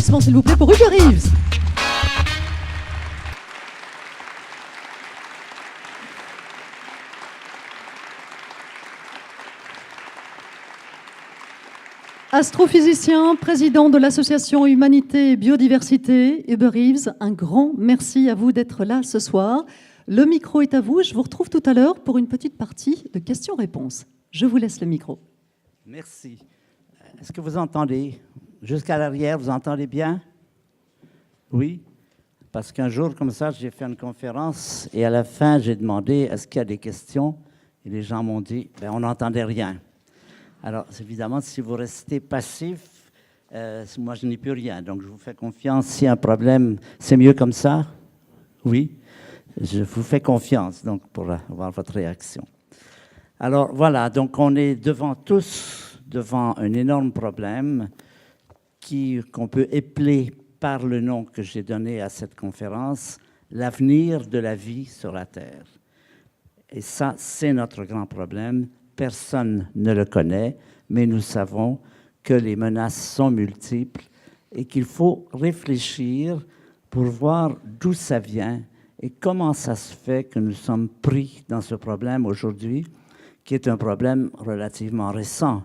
applaudissements, s'il vous plaît, pour Uber Eats. Astrophysicien, président de l'association Humanité et Biodiversité, Uber Eats, un grand merci à vous d'être là ce soir. Le micro est à vous. Je vous retrouve tout à l'heure pour une petite partie de questions-réponses. Je vous laisse le micro. Merci. Est-ce que vous entendez? Jusqu'à l'arrière, vous entendez bien? Oui? Parce qu'un jour, comme ça, j'ai fait une conférence et à la fin, j'ai demandé est-ce qu'il y a des questions? Et les gens m'ont dit ben, on n'entendait rien. Alors, évidemment, si vous restez passif, moi, je n'ai plus rien. Donc, je vous fais confiance. S'il y a un problème, c'est mieux comme ça? Oui? Je vous fais confiance donc, pour avoir votre réaction. Alors, voilà. Donc, on est devant un énorme problème qu'on peut épeler par le nom que j'ai donné à cette conférence, l'avenir de la vie sur la Terre. Et ça, c'est notre grand problème. Personne ne le connaît, mais nous savons que les menaces sont multiples et qu'il faut réfléchir pour voir d'où ça vient et comment ça se fait que nous sommes pris dans ce problème aujourd'hui, qui est un problème relativement récent.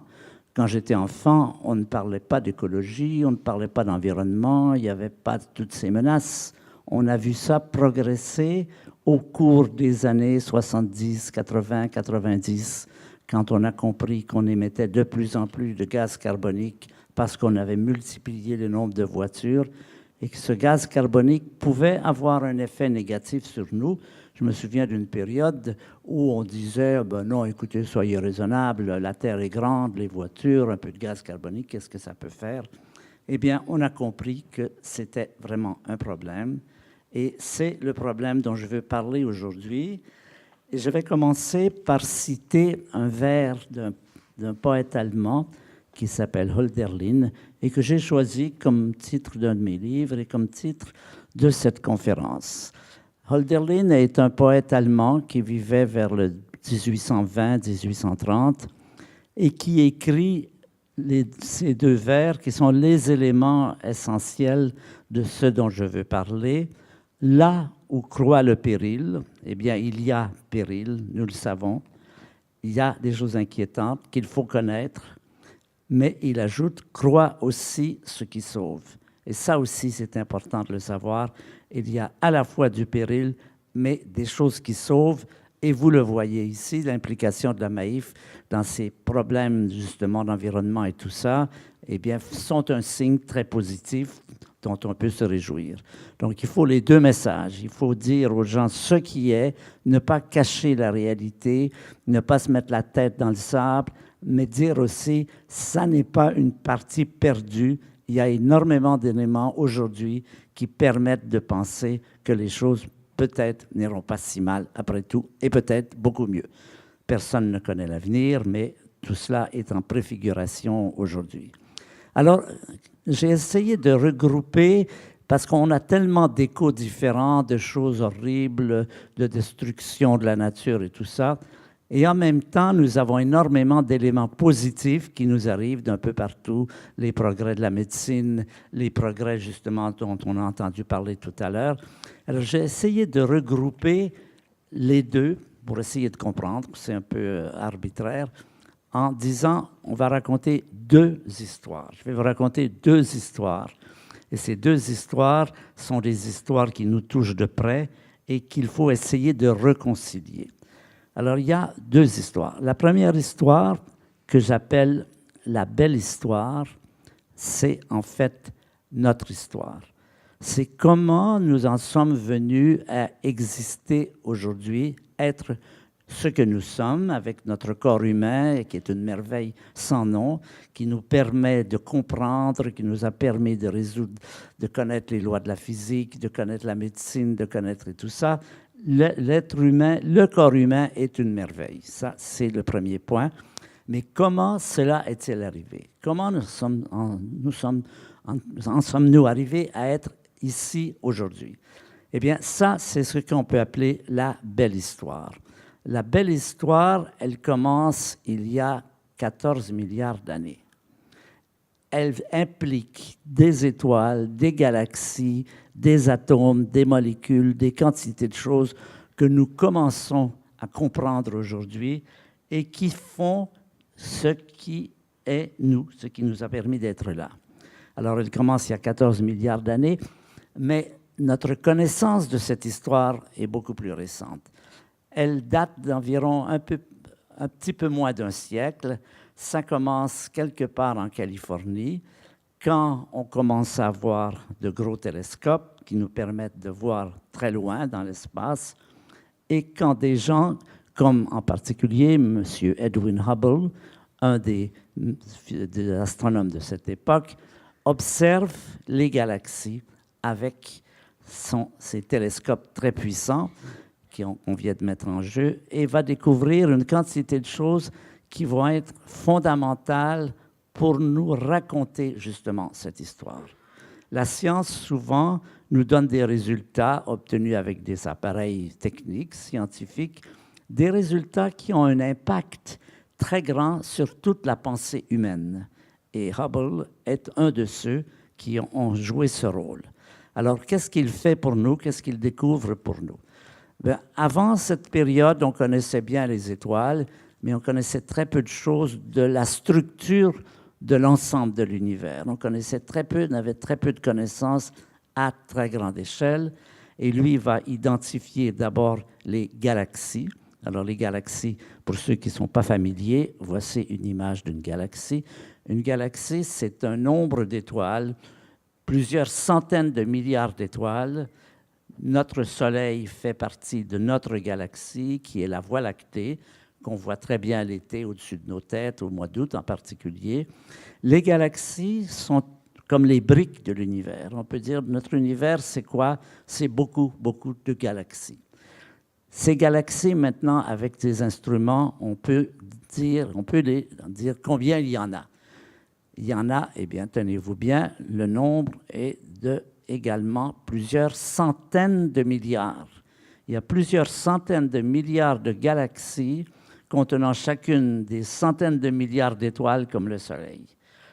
Quand j'étais enfant, on ne parlait pas d'écologie, on ne parlait pas d'environnement, il n'y avait pas toutes ces menaces. On a vu ça progresser au cours des années 70, 80, 90, quand on a compris qu'on émettait de plus en plus de gaz carbonique parce qu'on avait multiplié le nombre de voitures et que ce gaz carbonique pouvait avoir un effet négatif sur nous. Je me souviens d'une période où on disait ben non, écoutez, soyez raisonnables, la Terre est grande, les voitures, un peu de gaz carbonique, qu'est-ce que ça peut faire? Eh bien, on a compris que c'était vraiment un problème. Et c'est le problème dont je veux parler aujourd'hui. Et je vais commencer par citer un vers d'un poète allemand qui s'appelle Hölderlin et que j'ai choisi comme titre d'un de mes livres et comme titre de cette conférence. Hölderlin est un poète allemand qui vivait vers le 1820-1830 et qui écrit ces deux vers qui sont les éléments essentiels de ce dont je veux parler. Là où croit le péril, eh bien, il y a péril, nous le savons. Il y a des choses inquiétantes qu'il faut connaître, mais il ajoute « croit aussi ce qui sauve ». Et ça aussi, c'est important de le savoir. Il y a à la fois du péril, mais des choses qui sauvent. Et vous le voyez ici, l'implication de la Maïf dans ces problèmes justement d'environnement et tout ça, eh bien, sont un signe très positif dont on peut se réjouir. Donc, il faut les deux messages. Il faut dire aux gens ce qui est, ne pas cacher la réalité, ne pas se mettre la tête dans le sable, mais dire aussi, ça n'est pas une partie perdue. Il y a énormément d'éléments aujourd'hui qui permettent de penser que les choses peut-être n'iront pas si mal après tout, et peut-être beaucoup mieux. Personne ne connaît l'avenir, mais tout cela est en préfiguration aujourd'hui. Alors, j'ai essayé de regrouper, parce qu'on a tellement d'échos différents, de choses horribles, de destruction de la nature et tout ça, et en même temps, nous avons énormément d'éléments positifs qui nous arrivent d'un peu partout, les progrès de la médecine, les progrès justement dont on a entendu parler tout à l'heure. Alors, j'ai essayé de regrouper les deux pour essayer de comprendre, c'est un peu arbitraire, en disant, on va raconter deux histoires. Je vais vous raconter deux histoires. Et ces deux histoires sont des histoires qui nous touchent de près et qu'il faut essayer de réconcilier. Alors, il y a deux histoires. La première histoire, que j'appelle la belle histoire, c'est en fait notre histoire. C'est comment nous en sommes venus à exister aujourd'hui, être ce que nous sommes avec notre corps humain, qui est une merveille sans nom, qui nous permet de comprendre, qui nous a permis de résoudre, de connaître les lois de la physique, de connaître la médecine, de connaître tout ça. L'être humain, le corps humain est une merveille. Ça, c'est le premier point. Mais comment cela est-il arrivé? Comment en sommes-nous arrivés à être ici aujourd'hui? Eh bien, ça, c'est ce qu'on peut appeler la belle histoire. La belle histoire, elle commence il y a 14 milliards d'années. elle implique des étoiles, des galaxies, des atomes, des molécules, des quantités de choses que nous commençons à comprendre aujourd'hui et qui font ce qui est nous, ce qui nous a permis d'être là. Alors, elle commence il y a 14 milliards d'années, mais notre connaissance de cette histoire est beaucoup plus récente. Elle date d'environ un petit peu moins d'un siècle. Ça commence quelque part en Californie, quand on commence à avoir de gros télescopes qui nous permettent de voir très loin dans l'espace, et quand des gens, comme en particulier M. Edwin Hubble, un des astronomes de cette époque, observe les galaxies avec ces télescopes très puissants qu'on vient de mettre en jeu, et va découvrir une quantité de choses qui vont être fondamentales pour nous raconter justement cette histoire. La science, souvent, nous donne des résultats obtenus avec des appareils techniques, scientifiques, des résultats qui ont un impact très grand sur toute la pensée humaine. Et Hubble est un de ceux qui ont joué ce rôle. Alors, qu'est-ce qu'il fait pour nous? Qu'est-ce qu'il découvre pour nous? Bien, avant cette période, on connaissait bien les étoiles, mais on connaissait très peu de choses de la structure de l'ensemble de l'univers. On connaissait très peu, on avait très peu de connaissances à très grande échelle. Et lui va identifier d'abord les galaxies. Alors, les galaxies, pour ceux qui ne sont pas familiers, voici une image d'une galaxie. Une galaxie, c'est un nombre d'étoiles, plusieurs centaines de milliards d'étoiles. Notre Soleil fait partie de notre galaxie, qui est la Voie lactée, qu'on voit très bien l'été au-dessus de nos têtes, au mois d'août en particulier. Les galaxies sont comme les briques de l'univers. On peut dire notre univers, c'est quoi? C'est beaucoup, beaucoup de galaxies. Ces galaxies, maintenant, avec des instruments, on peut dire combien il y en a. Il y en a, eh bien, tenez-vous bien, le nombre est de également plusieurs centaines de milliards. Il y a plusieurs centaines de milliards de galaxies contenant chacune des centaines de milliards d'étoiles comme le Soleil.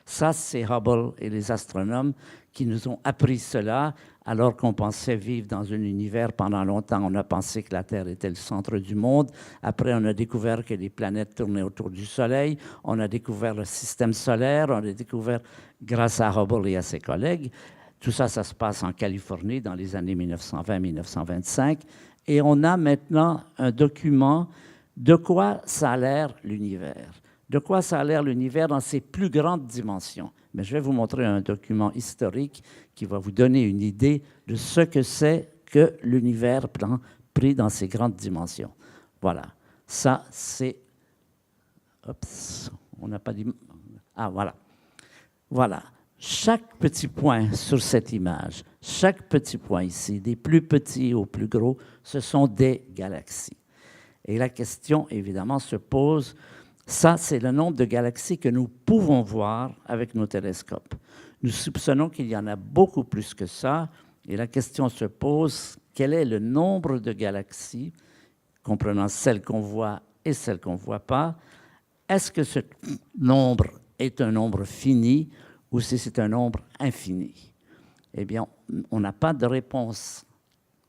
Ça, c'est Hubble et les astronomes qui nous ont appris cela, alors qu'on pensait vivre dans un univers pendant longtemps. On a pensé que la Terre était le centre du monde. Après, on a découvert que les planètes tournaient autour du Soleil. On a découvert le système solaire. On a découvert, grâce à Hubble et à ses collègues, tout ça, ça se passe en Californie dans les années 1920-1925. Et on a maintenant un document de quoi ça a l'air l'univers. De quoi ça a l'air l'univers dans ses plus grandes dimensions. Mais je vais vous montrer un document historique qui va vous donner une idée de ce que c'est que l'univers pris dans ses grandes dimensions. Voilà. Ça, c'est... Oups, on n'a pas dit... Ah, voilà. Voilà. Chaque petit point sur cette image, chaque petit point ici, des plus petits aux plus gros, ce sont des galaxies. Et la question, évidemment, se pose... Ça, c'est le nombre de galaxies que nous pouvons voir avec nos télescopes. Nous soupçonnons qu'il y en a beaucoup plus que ça, et la question se pose, quel est le nombre de galaxies, comprenant celles qu'on voit et celles qu'on ne voit pas? Est-ce que ce nombre est un nombre fini ou si c'est un nombre infini? Eh bien, on n'a pas de réponse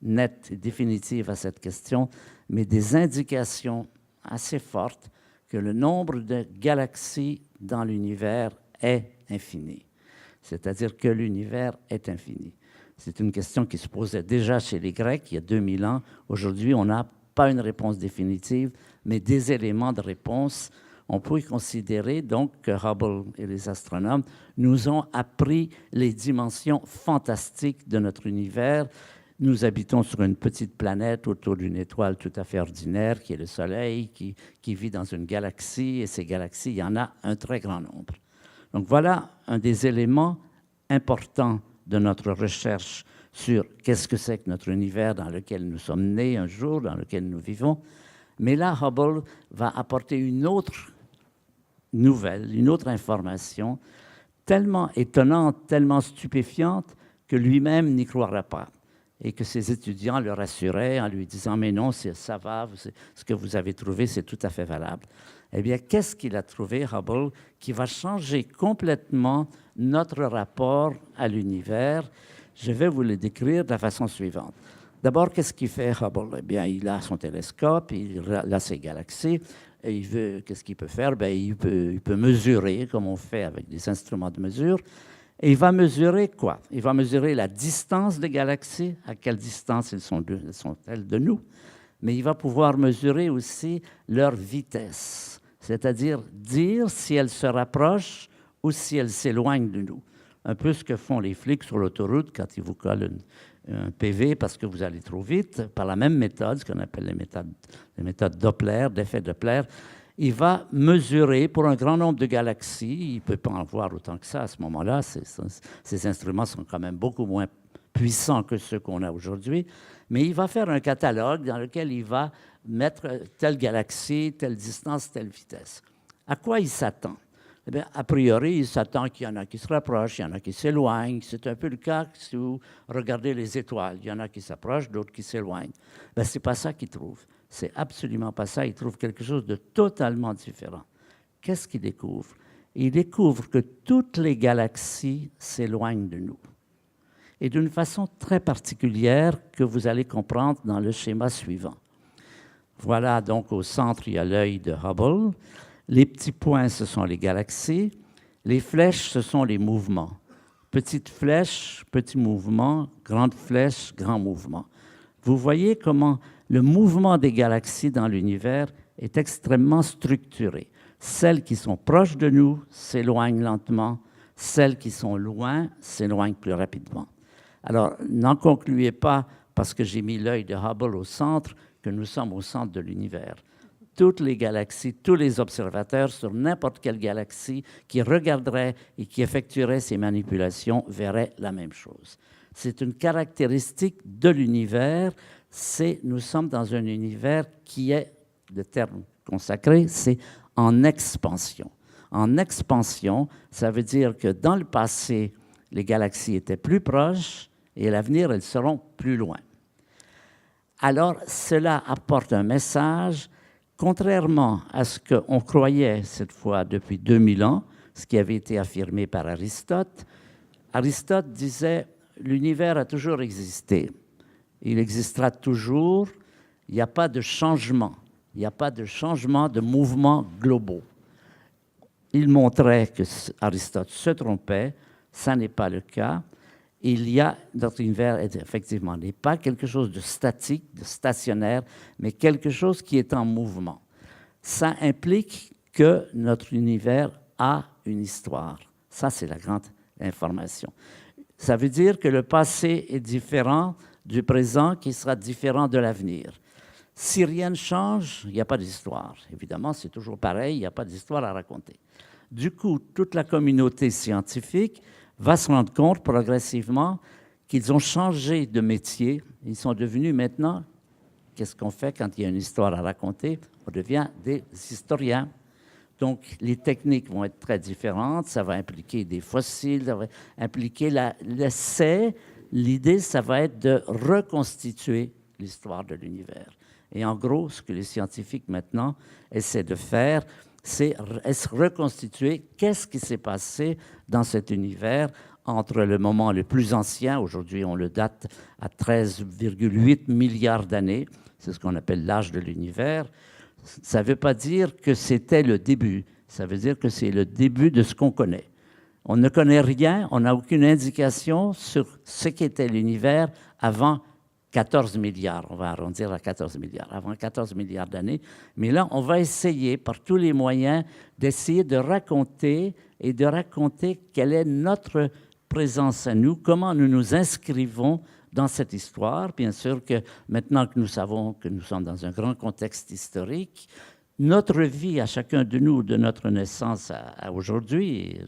nette et définitive à cette question, mais des indications assez fortes que le nombre de galaxies dans l'univers est infini. C'est-à-dire que l'univers est infini. C'est une question qui se posait déjà chez les Grecs il y a 2000 ans. Aujourd'hui, on n'a pas une réponse définitive, mais des éléments de réponse. On peut considérer donc que Hubble et les astronomes nous ont appris les dimensions fantastiques de notre univers. Nous habitons sur une petite planète autour d'une étoile tout à fait ordinaire, qui est le Soleil, qui vit dans une galaxie, et ces galaxies, il y en a un très grand nombre. Donc voilà un des éléments importants de notre recherche sur qu'est-ce que c'est que notre univers dans lequel nous sommes nés un jour, dans lequel nous vivons. Mais là, Hubble va apporter une autre nouvelle, une autre information tellement étonnante, tellement stupéfiante que lui-même n'y croira pas. et que ses étudiants le rassuraient en lui disant « Mais non, ça va, ce que vous avez trouvé, c'est tout à fait valable. » Eh bien, qu'est-ce qu'il a trouvé, Hubble, qui va changer complètement notre rapport à l'univers? Je vais vous le décrire de la façon suivante. D'abord, qu'est-ce qu'il fait, Hubble? Eh bien, il a son télescope, il a ses galaxies, et qu'est-ce qu'il peut faire? Bien, il peut mesurer, comme on fait avec des instruments de mesure. Et il va mesurer quoi? Il va mesurer la distance des galaxies, à quelle distance sont-elles de nous, mais il va pouvoir mesurer aussi leur vitesse, c'est-à-dire dire si elles se rapprochent ou si elles s'éloignent de nous. Un peu ce que font les flics sur l'autoroute quand ils vous collent un PV parce que vous allez trop vite, par la même méthode, ce qu'on appelle les méthodes Doppler, d'effet Doppler. Il va mesurer pour un grand nombre de galaxies. Il ne peut pas en voir autant que ça à ce moment-là. Ces instruments sont quand même beaucoup moins puissants que ceux qu'on a aujourd'hui. Mais il va faire un catalogue dans lequel il va mettre telle galaxie, telle distance, telle vitesse. À quoi il s'attend? Eh bien, a priori, il s'attend qu'il y en a qui se rapprochent, il y en a qui s'éloignent. C'est un peu le cas si vous regardez les étoiles. Il y en a qui s'approchent, d'autres qui s'éloignent. Ce n'est pas ça qu'il trouve. C'est absolument pas ça. Il trouve quelque chose de totalement différent. Qu'est-ce qu'il découvre? Il découvre que toutes les galaxies s'éloignent de nous. Et d'une façon très particulière que vous allez comprendre dans le schéma suivant. Voilà, donc au centre, il y a l'œil de Hubble. Les petits points, ce sont les galaxies. Les flèches, ce sont les mouvements. Petite flèche, petit mouvement. Grande flèche, grand mouvement. Vous voyez comment le mouvement des galaxies dans l'univers est extrêmement structuré. Celles qui sont proches de nous s'éloignent lentement. Celles qui sont loin s'éloignent plus rapidement. Alors, n'en concluez pas, parce que j'ai mis l'œil de Hubble au centre, que nous sommes au centre de l'univers. Toutes les galaxies, tous les observateurs sur n'importe quelle galaxie qui regarderaient et qui effectueraient ces manipulations verraient la même chose. C'est une caractéristique de l'univers, nous sommes dans un univers qui est, le terme consacré, c'est en expansion. En expansion, ça veut dire que dans le passé, les galaxies étaient plus proches et à l'avenir, elles seront plus loin. Alors, cela apporte un message. Contrairement à ce qu'on croyait cette fois depuis 2000 ans, ce qui avait été affirmé par Aristote, Aristote disait « l'univers a toujours existé, il existera toujours, il n'y a pas de changement, il n'y a pas de changement de mouvements globaux ». Il montrait que Aristote se trompait, ça n'est pas le cas. Notre univers, effectivement, n'est pas quelque chose de statique, de stationnaire, mais quelque chose qui est en mouvement. Ça implique que notre univers a une histoire. Ça, c'est la grande information. Ça veut dire que le passé est différent du présent, qui sera différent de l'avenir. Si rien ne change, il n'y a pas d'histoire. Évidemment, c'est toujours pareil, il n'y a pas d'histoire à raconter. Du coup, toute la communauté scientifique va se rendre compte progressivement qu'ils ont changé de métier. Ils sont devenus maintenant, qu'est-ce qu'on fait quand il y a une histoire à raconter? On devient des historiens. Donc, les techniques vont être très différentes. Ça va impliquer des fossiles, ça va impliquer l'essai. L'idée, ça va être de reconstituer l'histoire de l'univers. Et en gros, ce que les scientifiques maintenant essaient de faire, c'est reconstituer qu'est-ce qui s'est passé dans cet univers entre le moment le plus ancien, aujourd'hui on le date à 13,8 milliards d'années, c'est ce qu'on appelle l'âge de l'univers. Ça ne veut pas dire que c'était le début, ça veut dire que c'est le début de ce qu'on connaît. On ne connaît rien, on n'a aucune indication sur ce qu'était l'univers avant 14 milliards, on va arrondir à 14 milliards, avant 14 milliards d'années. Mais là, on va essayer par tous les moyens d'essayer de raconter quelle est notre présence à nous, comment nous nous inscrivons dans cette histoire. Bien sûr que maintenant que nous savons que nous sommes dans un grand contexte historique, notre vie à chacun de nous, de notre naissance à aujourd'hui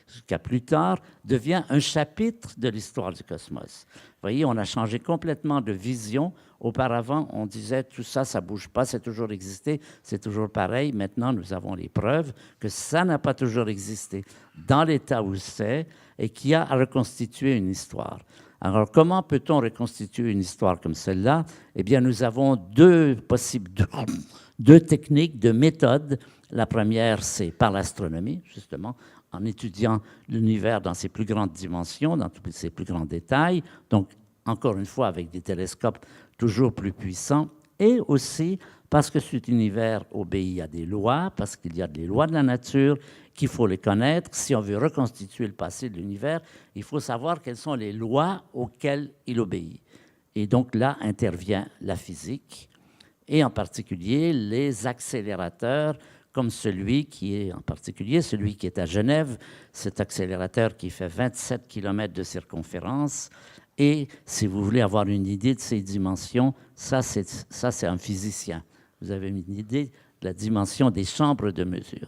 jusqu'à plus tard, devient un chapitre de l'histoire du cosmos. Vous voyez, on a changé complètement de vision. Auparavant, on disait tout ça, ça ne bouge pas, c'est toujours existé, c'est toujours pareil. Maintenant, nous avons les preuves que ça n'a pas toujours existé dans l'état où c'est et qu'il y a à reconstituer une histoire. Alors, comment peut-on reconstituer une histoire comme celle-là? Eh bien, nous avons deux techniques, deux méthodes. La première, c'est par l'astronomie, justement, en étudiant l'univers dans ses plus grandes dimensions, dans tous ses plus grands détails. Donc, encore une fois, avec des télescopes toujours plus puissants. Et aussi parce que cet univers obéit à des lois, parce qu'il y a des lois de la nature, qu'il faut les connaître. Si on veut reconstituer le passé de l'univers, il faut savoir quelles sont les lois auxquelles il obéit. Et donc là intervient la physique, et en particulier les accélérateurs, comme celui qui est à Genève, cet accélérateur qui fait 27 km de circonférence. Et si vous voulez avoir une idée de ses dimensions, ça c'est un physicien. Vous avez une idée de la dimension des chambres de mesure.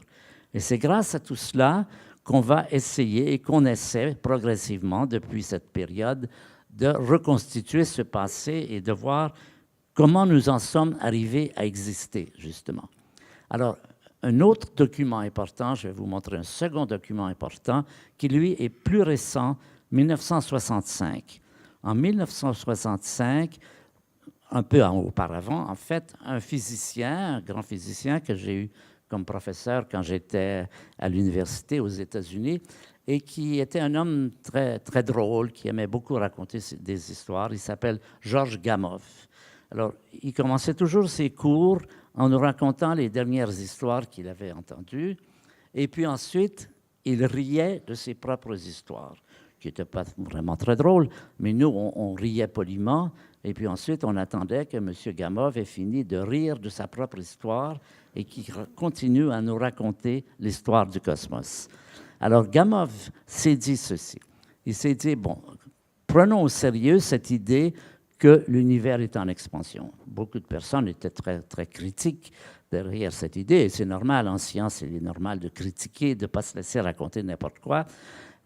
Et c'est grâce à tout cela qu'on va essayer et qu'on essaie progressivement depuis cette période de reconstituer ce passé et de voir comment nous en sommes arrivés à exister, justement. Alors, un autre document important, je vais vous montrer un second document important, qui lui est plus récent, 1965. En 1965, un peu auparavant, en fait, un grand physicien que j'ai eu comme professeur quand j'étais à l'université aux États-Unis, et qui était un homme très, très drôle, qui aimait beaucoup raconter des histoires. Il s'appelle Georges Gamow. Alors, il commençait toujours ses cours en nous racontant les dernières histoires qu'il avait entendues, et puis ensuite, il riait de ses propres histoires, qui n'étaient pas vraiment très drôles, mais nous, on riait poliment, et puis ensuite, on attendait que M. Gamow ait fini de rire de sa propre histoire et qu'il continue à nous raconter l'histoire du cosmos. Alors, Gamow s'est dit ceci. Il s'est dit, bon, prenons au sérieux cette idée que l'univers est en expansion. Beaucoup de personnes étaient très, très critiques derrière cette idée, et c'est normal, en science, il est normal de critiquer, de ne pas se laisser raconter n'importe quoi.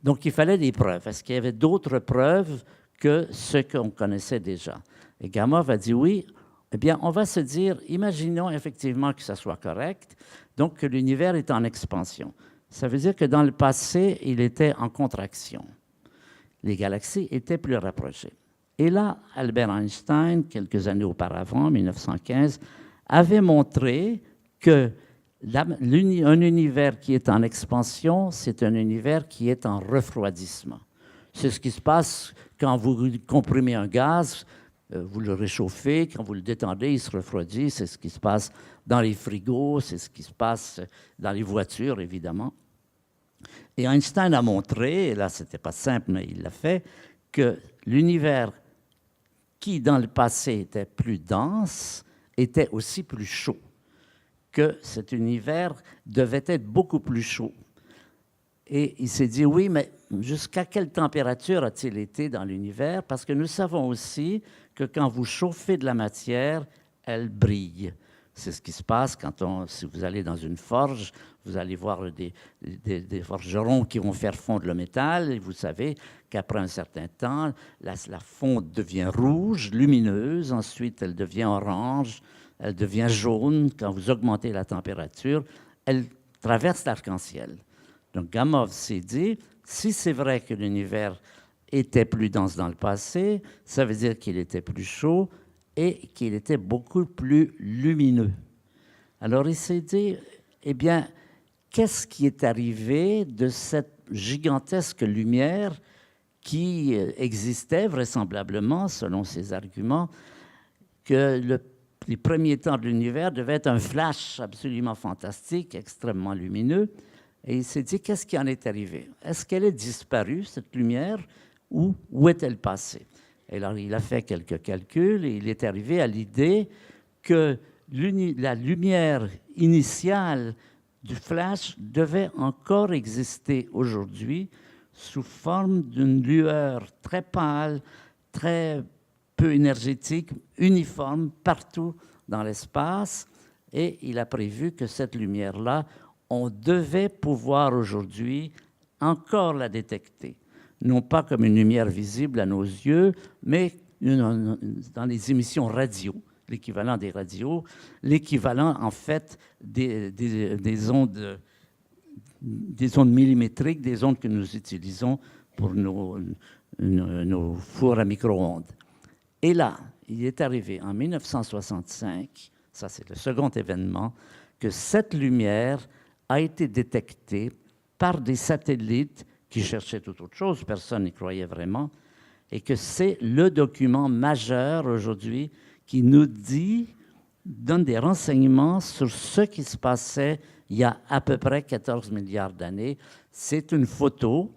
Donc, il fallait des preuves. Est-ce qu'il y avait d'autres preuves que ce qu'on connaissait déjà? Et Gamow a dit oui. Eh bien, on va se dire, imaginons effectivement que ça soit correct, donc que l'univers est en expansion. Ça veut dire que dans le passé, il était en contraction. Les galaxies étaient plus rapprochées. Et là, Albert Einstein, quelques années auparavant, en 1915, avait montré que un univers qui est en expansion, c'est un univers qui est en refroidissement. C'est ce qui se passe quand vous comprimez un gaz, vous le réchauffez, quand vous le détendez, il se refroidit. C'est ce qui se passe dans les frigos, c'est ce qui se passe dans les voitures, évidemment. Et Einstein a montré, et là, ce n'était pas simple, mais il l'a fait, que l'univers qui, dans le passé, était plus dense, était aussi plus chaud, que cet univers devait être beaucoup plus chaud. Et il s'est dit, oui, mais jusqu'à quelle température a-t-il été dans l'univers? Parce que nous savons aussi que quand vous chauffez de la matière, elle brille. C'est ce qui se passe si vous allez dans une forge, vous allez voir des forgerons qui vont faire fondre le métal, et vous savez qu'après un certain temps, la fonte devient rouge, lumineuse, ensuite elle devient orange, elle devient jaune. Quand vous augmentez la température, elle traverse l'arc-en-ciel. Donc Gamow s'est dit, si c'est vrai que l'univers était plus dense dans le passé, ça veut dire qu'il était plus chaud et qu'il était beaucoup plus lumineux. Alors il s'est dit, eh bien, qu'est-ce qui est arrivé de cette gigantesque lumière qui existait vraisemblablement, selon ses arguments, que les premiers temps de l'univers devaient être un flash absolument fantastique, extrêmement lumineux. Et il s'est dit, qu'est-ce qui en est arrivé? Est-ce qu'elle est disparue, cette lumière, ou où est-elle passée? Et alors, il a fait quelques calculs et il est arrivé à l'idée que la lumière initiale du flash devait encore exister aujourd'hui sous forme d'une lueur très pâle, très peu énergétique, uniforme partout dans l'espace. Et il a prévu que cette lumière-là, on devait pouvoir aujourd'hui encore la détecter. Non pas comme une lumière visible à nos yeux, mais dans les émissions radio, l'équivalent des radios, l'équivalent en fait des ondes millimétriques, des ondes que nous utilisons pour nos fours à micro-ondes. Et là, il est arrivé en 1965, ça c'est le second événement, que cette lumière a été détectée par des satellites qui cherchaient tout autre chose, personne n'y croyait vraiment, et que c'est le document majeur aujourd'hui qui nous donne des renseignements sur ce qui se passait il y a à peu près 14 milliards d'années. C'est une photo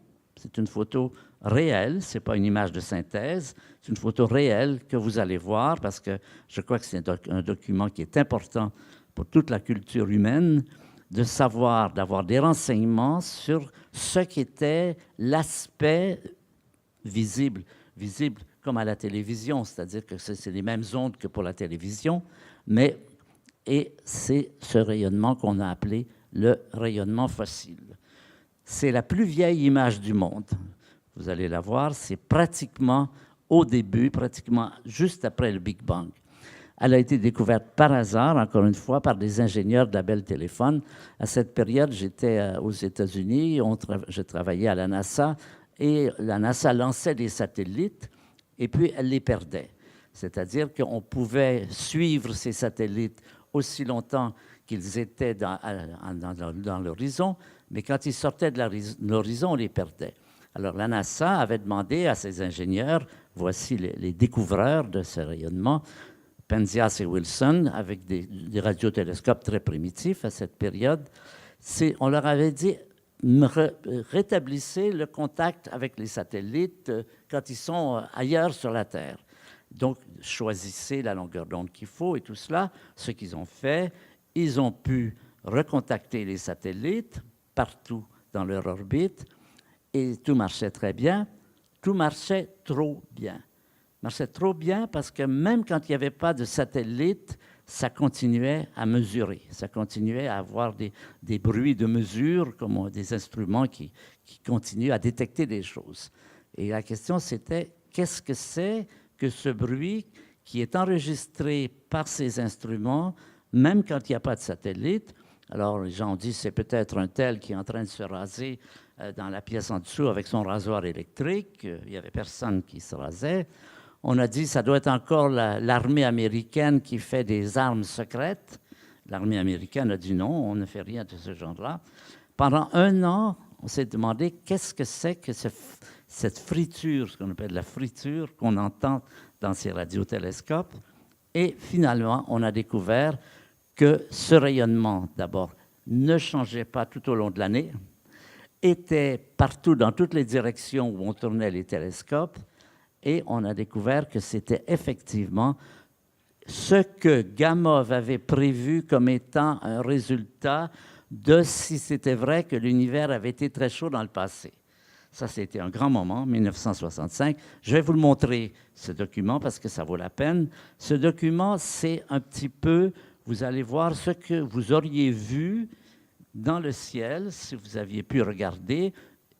réelle, ce n'est pas une image de synthèse, c'est une photo réelle que vous allez voir parce que je crois que c'est un document qui est important pour toute la culture humaine, de savoir, d'avoir des renseignements sur ce qui était l'aspect visible comme à la télévision, c'est-à-dire que c'est les mêmes ondes que pour la télévision, et c'est ce rayonnement qu'on a appelé le rayonnement fossile. C'est la plus vieille image du monde. Vous allez la voir, c'est pratiquement au début, pratiquement juste après le Big Bang. Elle a été découverte par hasard, encore une fois, par des ingénieurs de la Bell Telephone. À cette période, j'étais aux États-Unis, je travaillais à la NASA, et la NASA lançait des satellites, et puis elle les perdait. C'est-à-dire qu'on pouvait suivre ces satellites aussi longtemps qu'ils étaient dans l'horizon, mais quand ils sortaient de l'horizon, on les perdait. Alors la NASA avait demandé à ses ingénieurs, voici les découvreurs de ce rayonnement, Penzias et Wilson, avec des radiotélescopes très primitifs à cette période, on leur avait dit, rétablissez le contact avec les satellites quand ils sont ailleurs sur la Terre. Donc, choisissez la longueur d'onde qu'il faut et tout cela. Ce qu'ils ont fait, ils ont pu recontacter les satellites partout dans leur orbite et tout marchait très bien. Tout marchait trop bien. Marchait trop bien parce que même quand il n'y avait pas de satellite, ça continuait à mesurer. Ça continuait à avoir des bruits de mesure, comme des instruments qui continuent à détecter des choses. Et la question, c'était, qu'est-ce que c'est que ce bruit qui est enregistré par ces instruments, même quand il n'y a pas de satellite? Alors, les gens ont dit, c'est peut-être un tel qui est en train de se raser dans la pièce en dessous avec son rasoir électrique. Il n'y avait personne qui se rasait. On a dit, ça doit être encore l'armée américaine qui fait des armes secrètes. L'armée américaine a dit non, on ne fait rien de ce genre-là. Pendant un an, on s'est demandé qu'est-ce que c'est que cette friture, ce qu'on appelle la friture, qu'on entend dans ces radiotélescopes. Et finalement, on a découvert que ce rayonnement, d'abord, ne changeait pas tout au long de l'année, était partout dans toutes les directions où on tournait les télescopes, et on a découvert que c'était effectivement ce que Gamow avait prévu comme étant un résultat de si c'était vrai que l'univers avait été très chaud dans le passé. Ça, c'était un grand moment, 1965. Je vais vous le montrer, ce document, parce que ça vaut la peine. Ce document, c'est un petit peu, vous allez voir ce que vous auriez vu dans le ciel, si vous aviez pu regarder.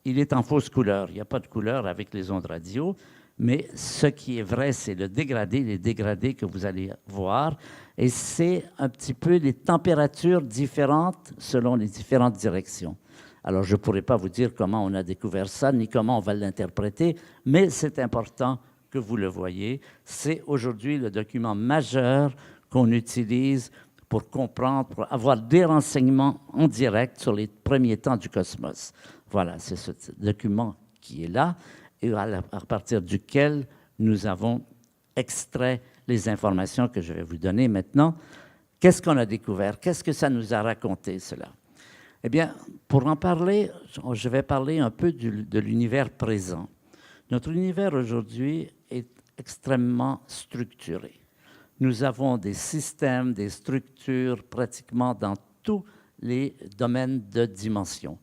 Il est en fausse couleur. Il n'y a pas de couleur avec les ondes radio. Mais ce qui est vrai, c'est les dégradés que vous allez voir. Et c'est un petit peu les températures différentes selon les différentes directions. Alors, je ne pourrais pas vous dire comment on a découvert ça, ni comment on va l'interpréter, mais c'est important que vous le voyez. C'est aujourd'hui le document majeur qu'on utilise pour comprendre, pour avoir des renseignements en direct sur les premiers temps du cosmos. Voilà, c'est ce document qui est là, et à partir duquel nous avons extrait les informations que je vais vous donner maintenant. Qu'est-ce qu'on a découvert? Qu'est-ce que ça nous a raconté, cela? Eh bien, pour en parler, je vais parler un peu de l'univers présent. Notre univers aujourd'hui est extrêmement structuré. Nous avons des systèmes, des structures pratiquement dans tous les domaines de dimension.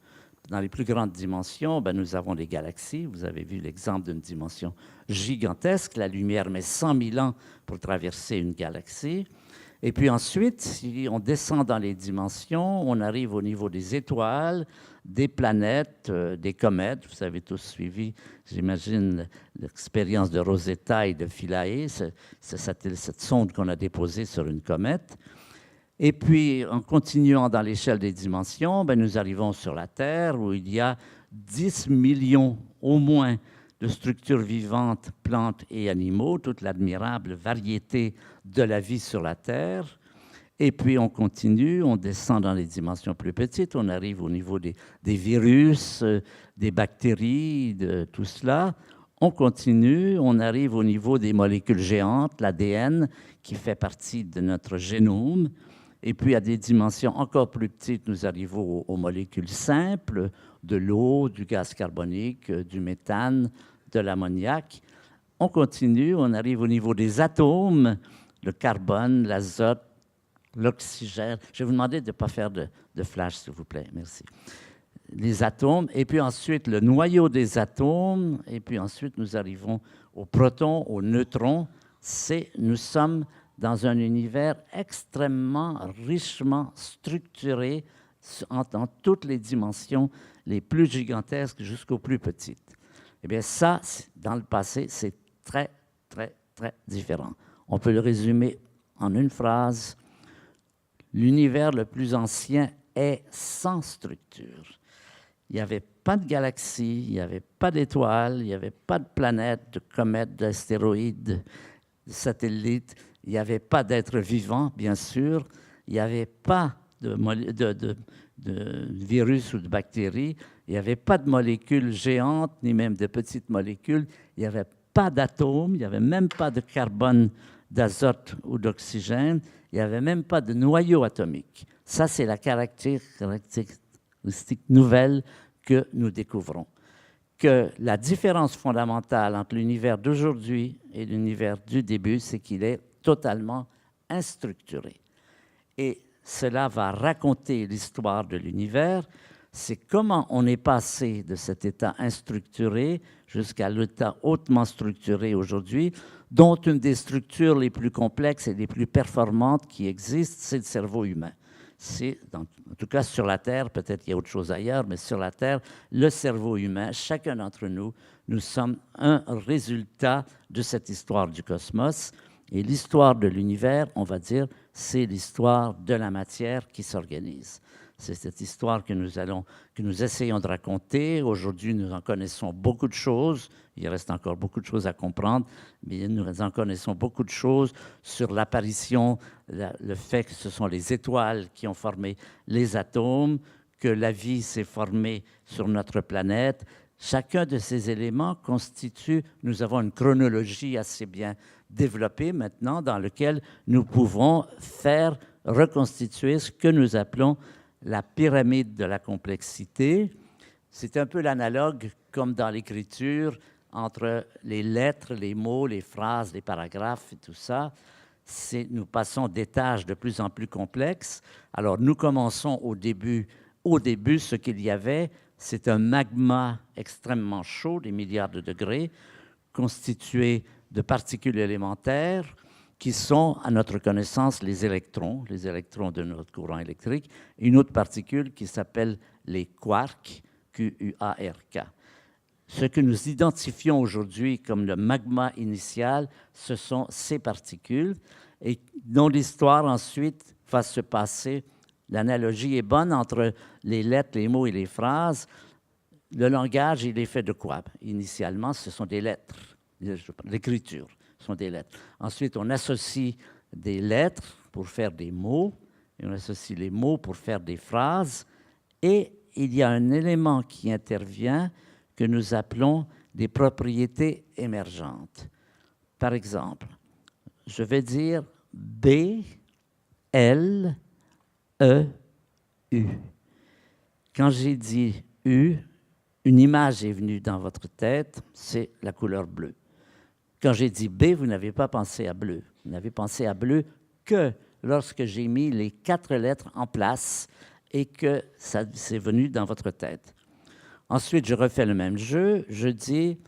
Dans les plus grandes dimensions, nous avons les galaxies. Vous avez vu l'exemple d'une dimension gigantesque. La lumière met 100 000 ans pour traverser une galaxie. Et puis ensuite, si on descend dans les dimensions, on arrive au niveau des étoiles, des planètes, des comètes. Vous avez tous suivi, j'imagine, l'expérience de Rosetta et de Philae, cette sonde qu'on a déposée sur une comète. Et puis, en continuant dans l'échelle des dimensions, nous arrivons sur la Terre, où il y a 10 millions au moins de structures vivantes, plantes et animaux, toute l'admirable variété de la vie sur la Terre. Et puis on continue, on descend dans les dimensions plus petites, on arrive au niveau des virus, des bactéries, de tout cela. On continue, on arrive au niveau des molécules géantes, l'ADN, qui fait partie de notre génome. Et puis, à des dimensions encore plus petites, nous arrivons aux molécules simples, de l'eau, du gaz carbonique, du méthane, de l'ammoniac. On continue, on arrive au niveau des atomes, le carbone, l'azote, l'oxygène. Je vais vous demander de ne pas faire de flash, s'il vous plaît. Merci. Les atomes, et puis ensuite le noyau des atomes, et puis ensuite nous arrivons aux protons, aux neutrons. Nous sommes dans un univers extrêmement richement structuré dans toutes les dimensions, les plus gigantesques jusqu'aux plus petites. Eh bien ça, dans le passé, c'est très, très, très différent. On peut le résumer en une phrase. L'univers le plus ancien est sans structure. Il n'y avait pas de galaxies, il n'y avait pas d'étoiles, il n'y avait pas de planètes, de comètes, d'astéroïdes, de satellites. Il n'y avait pas d'êtres vivants, bien sûr. Il n'y avait pas de virus ou de bactéries. Il n'y avait pas de molécules géantes, ni même de petites molécules. Il n'y avait pas d'atomes. Il n'y avait même pas de carbone, d'azote ou d'oxygène. Il n'y avait même pas de noyau atomique. Ça, c'est la caractéristique nouvelle que nous découvrons. Que la différence fondamentale entre l'univers d'aujourd'hui et l'univers du début, c'est qu'il est totalement instructuré. Et cela va raconter l'histoire de l'univers. C'est comment on est passé de cet état instructuré jusqu'à l'état hautement structuré aujourd'hui, dont une des structures les plus complexes et les plus performantes qui existent, c'est le cerveau humain. C'est, en tout cas sur la Terre, peut-être qu'il y a autre chose ailleurs, mais sur la Terre, le cerveau humain, chacun d'entre nous, nous sommes un résultat de cette histoire du cosmos. Et l'histoire de l'univers, on va dire, c'est l'histoire de la matière qui s'organise. C'est cette histoire que nous essayons de raconter. Aujourd'hui, nous en connaissons beaucoup de choses. Il reste encore beaucoup de choses à comprendre, mais nous en connaissons beaucoup de choses sur l'apparition, le fait que ce sont les étoiles qui ont formé les atomes, que la vie s'est formée sur notre planète. Chacun de ces éléments constitue, nous avons une chronologie assez bien développée maintenant dans laquelle nous pouvons faire reconstituer ce que nous appelons la pyramide de la complexité. C'est un peu l'analogue, comme dans l'écriture, entre les lettres, les mots, les phrases, les paragraphes et tout ça. Nous passons d'étages de plus en plus complexes. Alors, nous commençons au début, ce qu'il y avait, c'est un magma extrêmement chaud, des milliards de degrés, constitué de particules élémentaires, qui sont, à notre connaissance, les électrons de notre courant électrique, et une autre particule qui s'appelle les quarks, Q-U-A-R-K. Ce que nous identifions aujourd'hui comme le magma initial, ce sont ces particules, et dont l'histoire ensuite va se passer. L'analogie est bonne entre les lettres, les mots et les phrases. Le langage, il est fait de quoi? Initialement, ce sont des lettres. L'écriture, ce sont des lettres. Ensuite, on associe des lettres pour faire des mots, et on associe les mots pour faire des phrases, et il y a un élément qui intervient que nous appelons des propriétés émergentes. Par exemple, je vais dire B, L, E, U. Quand j'ai dit U, une image est venue dans votre tête, c'est la couleur bleue. Quand j'ai dit B, vous n'avez pas pensé à bleu. Vous n'avez pensé à bleu que lorsque j'ai mis les 4 lettres en place et que ça c'est venu dans votre tête. Ensuite, je refais le même jeu. Je dis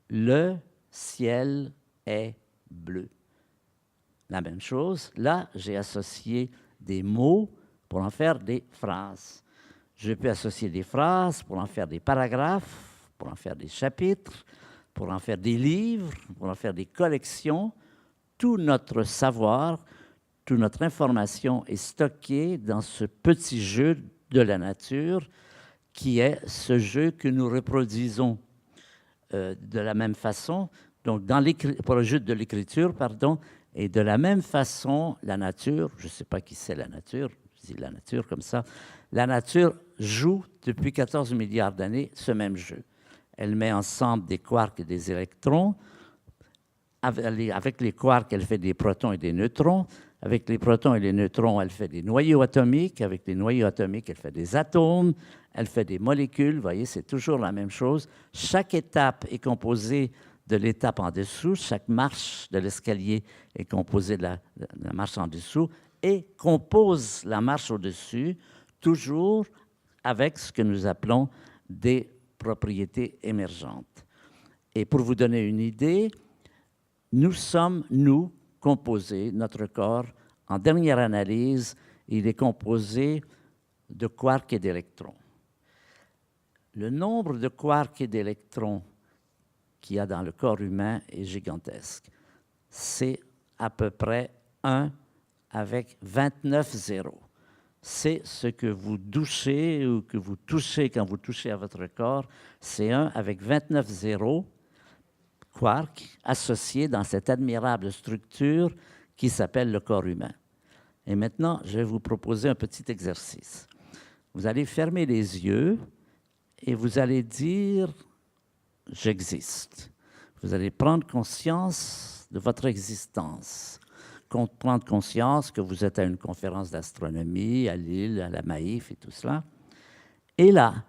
le ciel est bleu. La même chose. Là, j'ai associé des mots pour en faire des phrases. Je peux associer des phrases pour en faire des paragraphes, pour en faire des chapitres, pour en faire des livres, pour en faire des collections. Tout notre savoir, toute notre information est stockée dans ce petit jeu de la nature qui est ce jeu que nous reproduisons de la même façon, donc pour le jeu de l'écriture, pardon, et de la même façon, la nature, je ne sais pas qui c'est la nature, je dis la nature comme ça, la nature joue depuis 14 milliards d'années ce même jeu. Elle met ensemble des quarks et des électrons. Avec les quarks, elle fait des protons et des neutrons. Avec les protons et les neutrons, elle fait des noyaux atomiques. Avec les noyaux atomiques, elle fait des atomes. Elle fait des molécules. Vous voyez, c'est toujours la même chose. Chaque étape est composée de l'étape en dessous. Chaque marche de l'escalier est composée de la marche en dessous et compose la marche au-dessus, toujours avec ce que nous appelons des propriétés émergentes. Et pour vous donner une idée, nous sommes, nous, composés, notre corps, en dernière analyse, il est composé de quarks et d'électrons. Le nombre de quarks et d'électrons qu'il y a dans le corps humain est gigantesque. C'est à peu près 1 avec 29 zéros. C'est ce que vous douchez ou que vous touchez quand vous touchez à votre corps. C'est 1 avec 29 zéros quarks associés dans cette admirable structure qui s'appelle le corps humain. Et maintenant, je vais vous proposer un petit exercice. Vous allez fermer les yeux et vous allez dire « j'existe ». Vous allez prendre conscience de votre existence. Prendre conscience que vous êtes à une conférence d'astronomie, à Lille, à la Maïf et tout cela. Et là,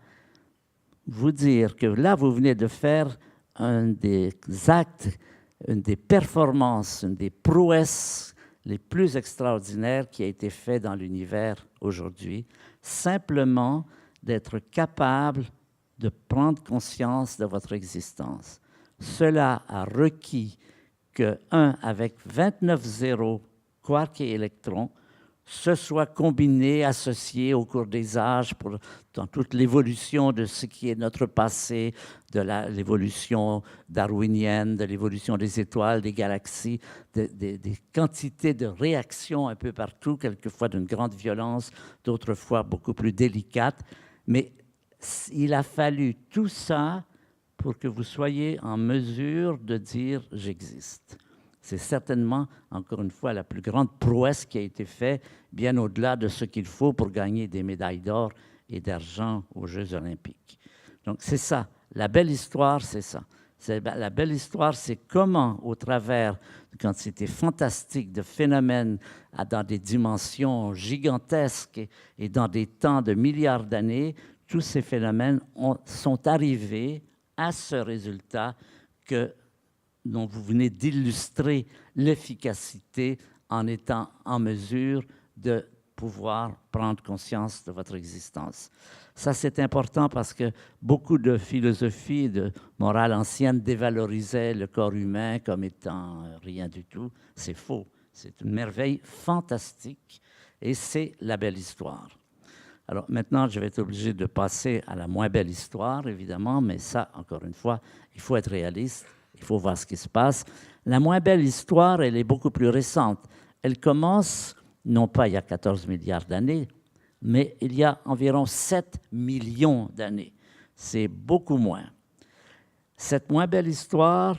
vous dire que là, vous venez de faire un des actes, une des performances, une des prouesses les plus extraordinaires qui a été fait dans l'univers aujourd'hui, simplement d'être capable de prendre conscience de votre existence. Cela a requis que 1 avec 29 zéros, quarks et électrons, se soient combinés, associés au cours des âges dans toute l'évolution de ce qui est notre passé, de l'évolution darwinienne, de l'évolution des étoiles, des galaxies, des quantités de réactions un peu partout, quelquefois d'une grande violence, d'autres fois beaucoup plus délicates. Mais il a fallu tout ça pour que vous soyez en mesure de dire « j'existe ». C'est certainement, encore une fois, la plus grande prouesse qui a été faite, bien au-delà de ce qu'il faut pour gagner des médailles d'or et d'argent aux Jeux olympiques. Donc, c'est ça. La belle histoire, c'est ça. La belle histoire, c'est comment, au travers de quantités fantastiques de phénomènes dans des dimensions gigantesques et dans des temps de milliards d'années, tous ces phénomènes sont arrivés à ce résultat dont vous venez d'illustrer l'efficacité en étant en mesure de pouvoir prendre conscience de votre existence. Ça, c'est important parce que beaucoup de philosophies de morale ancienne dévalorisaient le corps humain comme étant rien du tout. C'est faux. C'est une merveille fantastique et c'est la belle histoire. Alors maintenant, je vais être obligé de passer à la moins belle histoire, évidemment, mais ça, encore une fois, il faut être réaliste. Il faut voir ce qui se passe. La moins belle histoire, elle est beaucoup plus récente. Elle commence, non pas il y a 14 milliards d'années, mais il y a environ 7 millions d'années. C'est beaucoup moins. Cette moins belle histoire,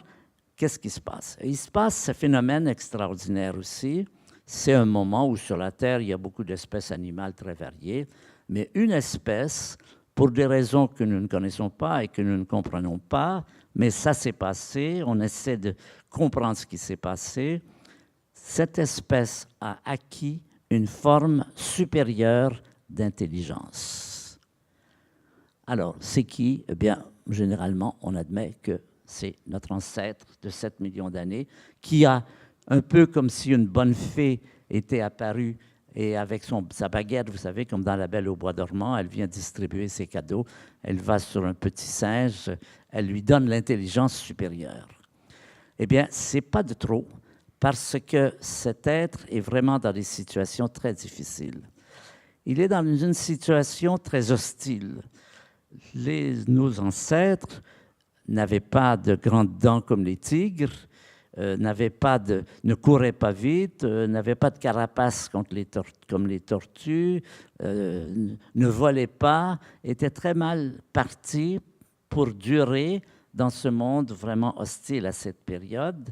qu'est-ce qui se passe? Il se passe ce phénomène extraordinaire aussi. C'est un moment où sur la Terre, il y a beaucoup d'espèces animales très variées, mais une espèce, pour des raisons que nous ne connaissons pas et que nous ne comprenons pas, mais ça s'est passé, on essaie de comprendre ce qui s'est passé. Cette espèce a acquis une forme supérieure d'intelligence. Alors, c'est qui? Eh bien, généralement, on admet que c'est notre ancêtre de 7 millions d'années qui a, un peu comme si une bonne fée était apparue et avec sa baguette, vous savez, comme dans La Belle au bois dormant, elle vient distribuer ses cadeaux. Elle va sur un petit singe, elle lui donne l'intelligence supérieure. Eh bien, ce n'est pas de trop, parce que cet être est vraiment dans des situations très difficiles. Il est dans une situation très hostile. Nos ancêtres n'avaient pas de grandes dents comme les tigres, ne couraient pas vite, n'avaient pas de carapace comme les tortues, ne volaient pas, étaient très mal partis pour durer dans ce monde vraiment hostile à cette période,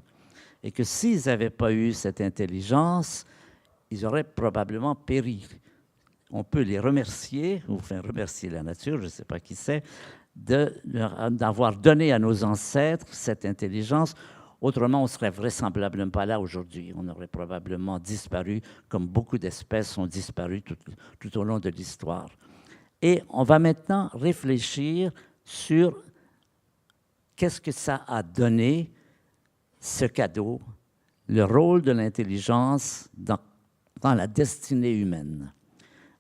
et que s'ils n'avaient pas eu cette intelligence, ils auraient probablement péri. On peut les remercier, ou enfin remercier la nature, je ne sais pas qui c'est, d'avoir donné à nos ancêtres cette intelligence. Autrement, on ne serait vraisemblablement pas là aujourd'hui. On aurait probablement disparu, comme beaucoup d'espèces ont disparu tout au long de l'histoire. Et on va maintenant réfléchir sur qu'est-ce que ça a donné, ce cadeau, le rôle de l'intelligence dans la destinée humaine.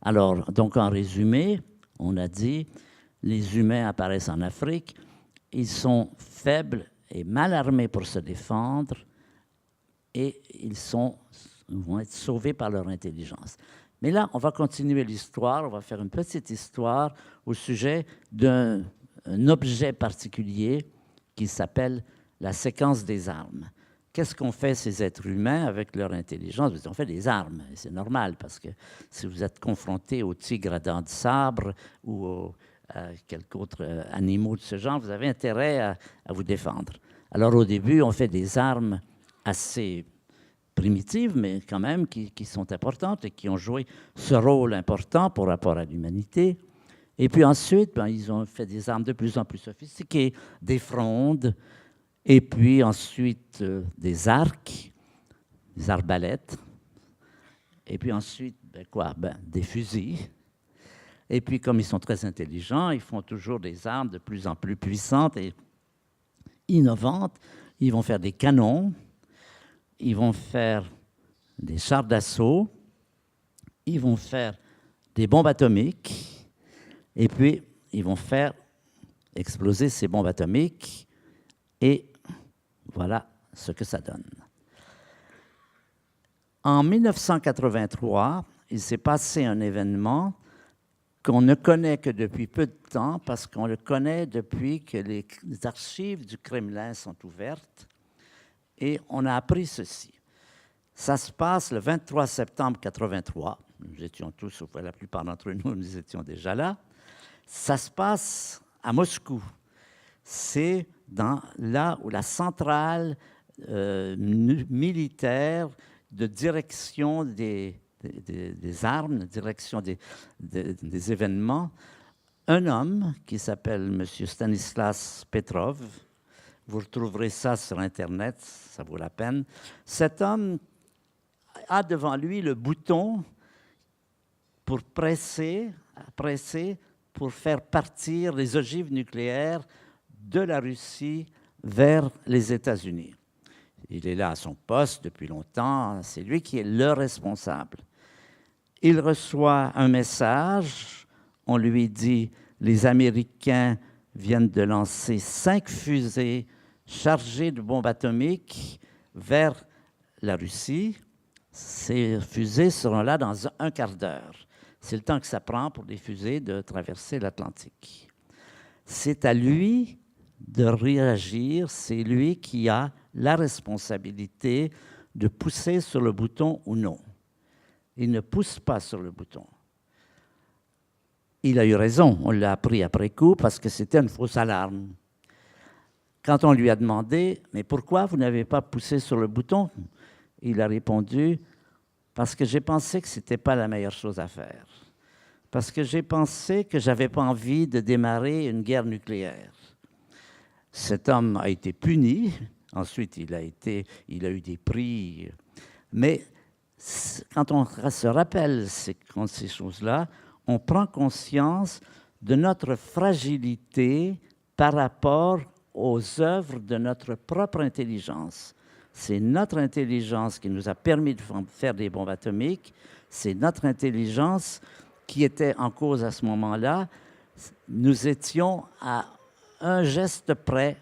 Alors, donc en résumé, on a dit, les humains apparaissent en Afrique, ils sont faibles et mal armés pour se défendre, et ils vont être sauvés par leur intelligence. Mais là, on va continuer l'histoire, on va faire une petite histoire au sujet d'un objet particulier qui s'appelle la séquence des armes. Qu'est-ce qu'ont fait ces êtres humains avec leur intelligence? Ils ont fait des armes, et c'est normal, parce que si vous êtes confronté aux tigres à dents de sabre ou à quelques autres animaux de ce genre, vous avez intérêt à vous défendre. Alors au début, on fait des armes assez primitives, mais quand même qui sont importantes et qui ont joué ce rôle important pour rapport à l'humanité. Et puis ensuite, ils ont fait des armes de plus en plus sophistiquées, des frondes, et puis ensuite des arcs, des arbalètes, et puis ensuite, des fusils. Et puis comme ils sont très intelligents, ils font toujours des armes de plus en plus puissantes et innovantes. Ils vont faire des canons, ils vont faire des chars d'assaut, ils vont faire des bombes atomiques, et puis ils vont faire exploser ces bombes atomiques, et voilà ce que ça donne. En 1983, il s'est passé un événement qu'on ne connaît que depuis peu de temps, parce qu'on le connaît depuis que les archives du Kremlin sont ouvertes, et on a appris ceci. Ça se passe le 23 septembre 1983. Nous étions tous, la plupart d'entre nous étions déjà là. Ça se passe à Moscou. C'est là où la centrale militaire de direction des armes, de direction des événements, un homme qui s'appelle M. Stanislas Petrov, vous retrouverez ça sur Internet, ça vaut la peine. Cet homme a devant lui le bouton pour presser pour faire partir les ogives nucléaires de la Russie vers les États-Unis. Il est là à son poste depuis longtemps, c'est lui qui est le responsable. Il reçoit un message, on lui dit « Les Américains viennent de lancer 5 fusées chargées de bombes atomiques vers la Russie. Ces fusées seront là dans un quart d'heure. C'est le temps que ça prend pour les fusées de traverser l'Atlantique. » C'est à lui de réagir, c'est lui qui a la responsabilité de pousser sur le bouton ou non. Il ne pousse pas sur le bouton. Il a eu raison, on l'a appris après coup parce que c'était une fausse alarme. Quand on lui a demandé « Mais pourquoi vous n'avez pas poussé sur le bouton ?» Il a répondu « Parce que j'ai pensé que ce n'était pas la meilleure chose à faire. Parce que j'ai pensé que je n'avais pas envie de démarrer une guerre nucléaire. » Cet homme a été puni. Ensuite, il a eu des prix. Mais quand on se rappelle ces choses-là, on prend conscience de notre fragilité par rapport aux œuvres de notre propre intelligence. C'est notre intelligence qui nous a permis de faire des bombes atomiques. C'est notre intelligence qui était en cause à ce moment-là. Nous étions à un geste près.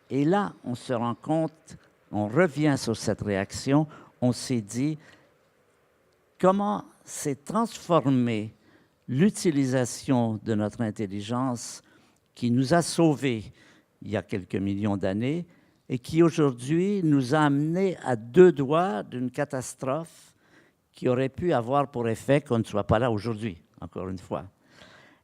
Et là, on se rend compte, on revient sur cette réaction, on s'est dit comment s'est transformée l'utilisation de notre intelligence qui nous a sauvés il y a quelques millions d'années et qui aujourd'hui nous a amenés à 2 doigts d'une catastrophe qui aurait pu avoir pour effet qu'on ne soit pas là aujourd'hui, encore une fois.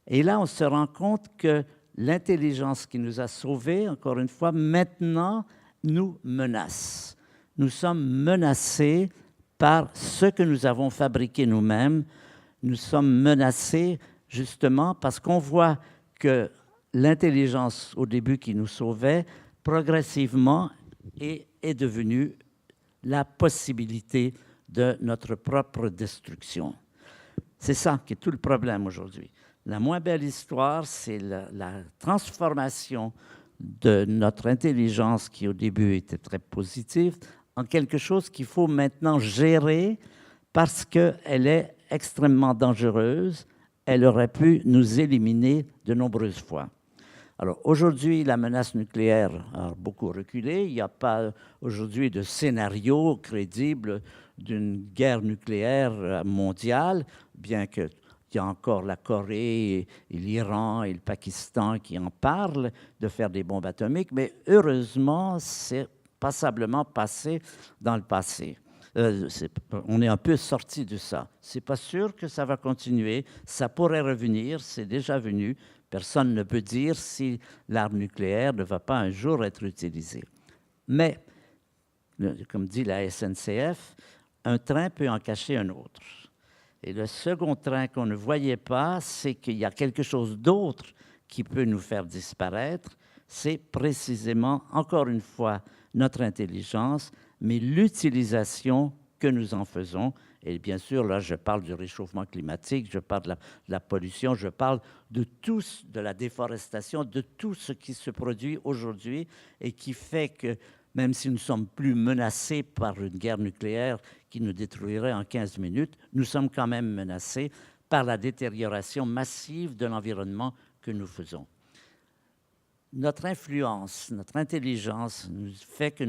Et là, on se rend compte que l'intelligence qui nous a sauvés, encore une fois, maintenant nous menace. Nous sommes menacés par ce que nous avons fabriqué nous-mêmes. Nous sommes menacés justement parce qu'on voit que l'intelligence au début qui nous sauvait, progressivement est devenue la possibilité de notre propre destruction. C'est ça qui est tout le problème aujourd'hui. La moins belle histoire, c'est la transformation de notre intelligence qui au début était très positive en quelque chose qu'il faut maintenant gérer parce qu'elle est extrêmement dangereuse. Elle aurait pu nous éliminer de nombreuses fois. Alors aujourd'hui, la menace nucléaire a beaucoup reculé. Il n'y a pas aujourd'hui de scénario crédible d'une guerre nucléaire mondiale, bien qu'il y a encore la Corée et l'Iran et le Pakistan qui en parlent de faire des bombes atomiques, mais heureusement, c'est passablement passé dans le passé. On est un peu sorti de ça. Ce n'est pas sûr que ça va continuer. Ça pourrait revenir, c'est déjà venu. Personne ne peut dire si l'arme nucléaire ne va pas un jour être utilisée. Mais, comme dit la SNCF, un train peut en cacher un autre. Et le second train qu'on ne voyait pas, c'est qu'il y a quelque chose d'autre qui peut nous faire disparaître. C'est précisément, encore une fois, notre intelligence, mais l'utilisation que nous en faisons. Et bien sûr, là, je parle du réchauffement climatique, je parle de la pollution, je parle de la déforestation, de tout ce qui se produit aujourd'hui et qui fait que, même si nous ne sommes plus menacés par une guerre nucléaire qui nous détruirait en 15 minutes, nous sommes quand même menacés par la détérioration massive de l'environnement que nous faisons. Notre influence, notre intelligence nous fait que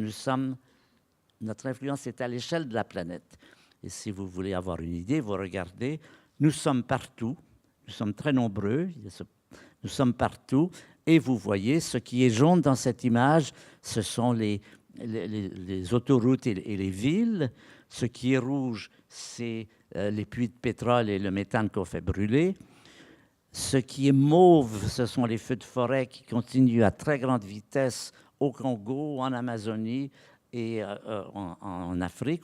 notre influence est à l'échelle de la planète. Et si vous voulez avoir une idée, vous regardez, nous sommes partout, nous sommes très nombreux, nous sommes partout, et vous voyez, ce qui est jaune dans cette image, ce sont les autoroutes et les villes. Ce qui est rouge, c'est les puits de pétrole et le méthane qu'on fait brûler. Ce qui est mauve, ce sont les feux de forêt qui continuent à très grande vitesse au Congo, en Amazonie et en Afrique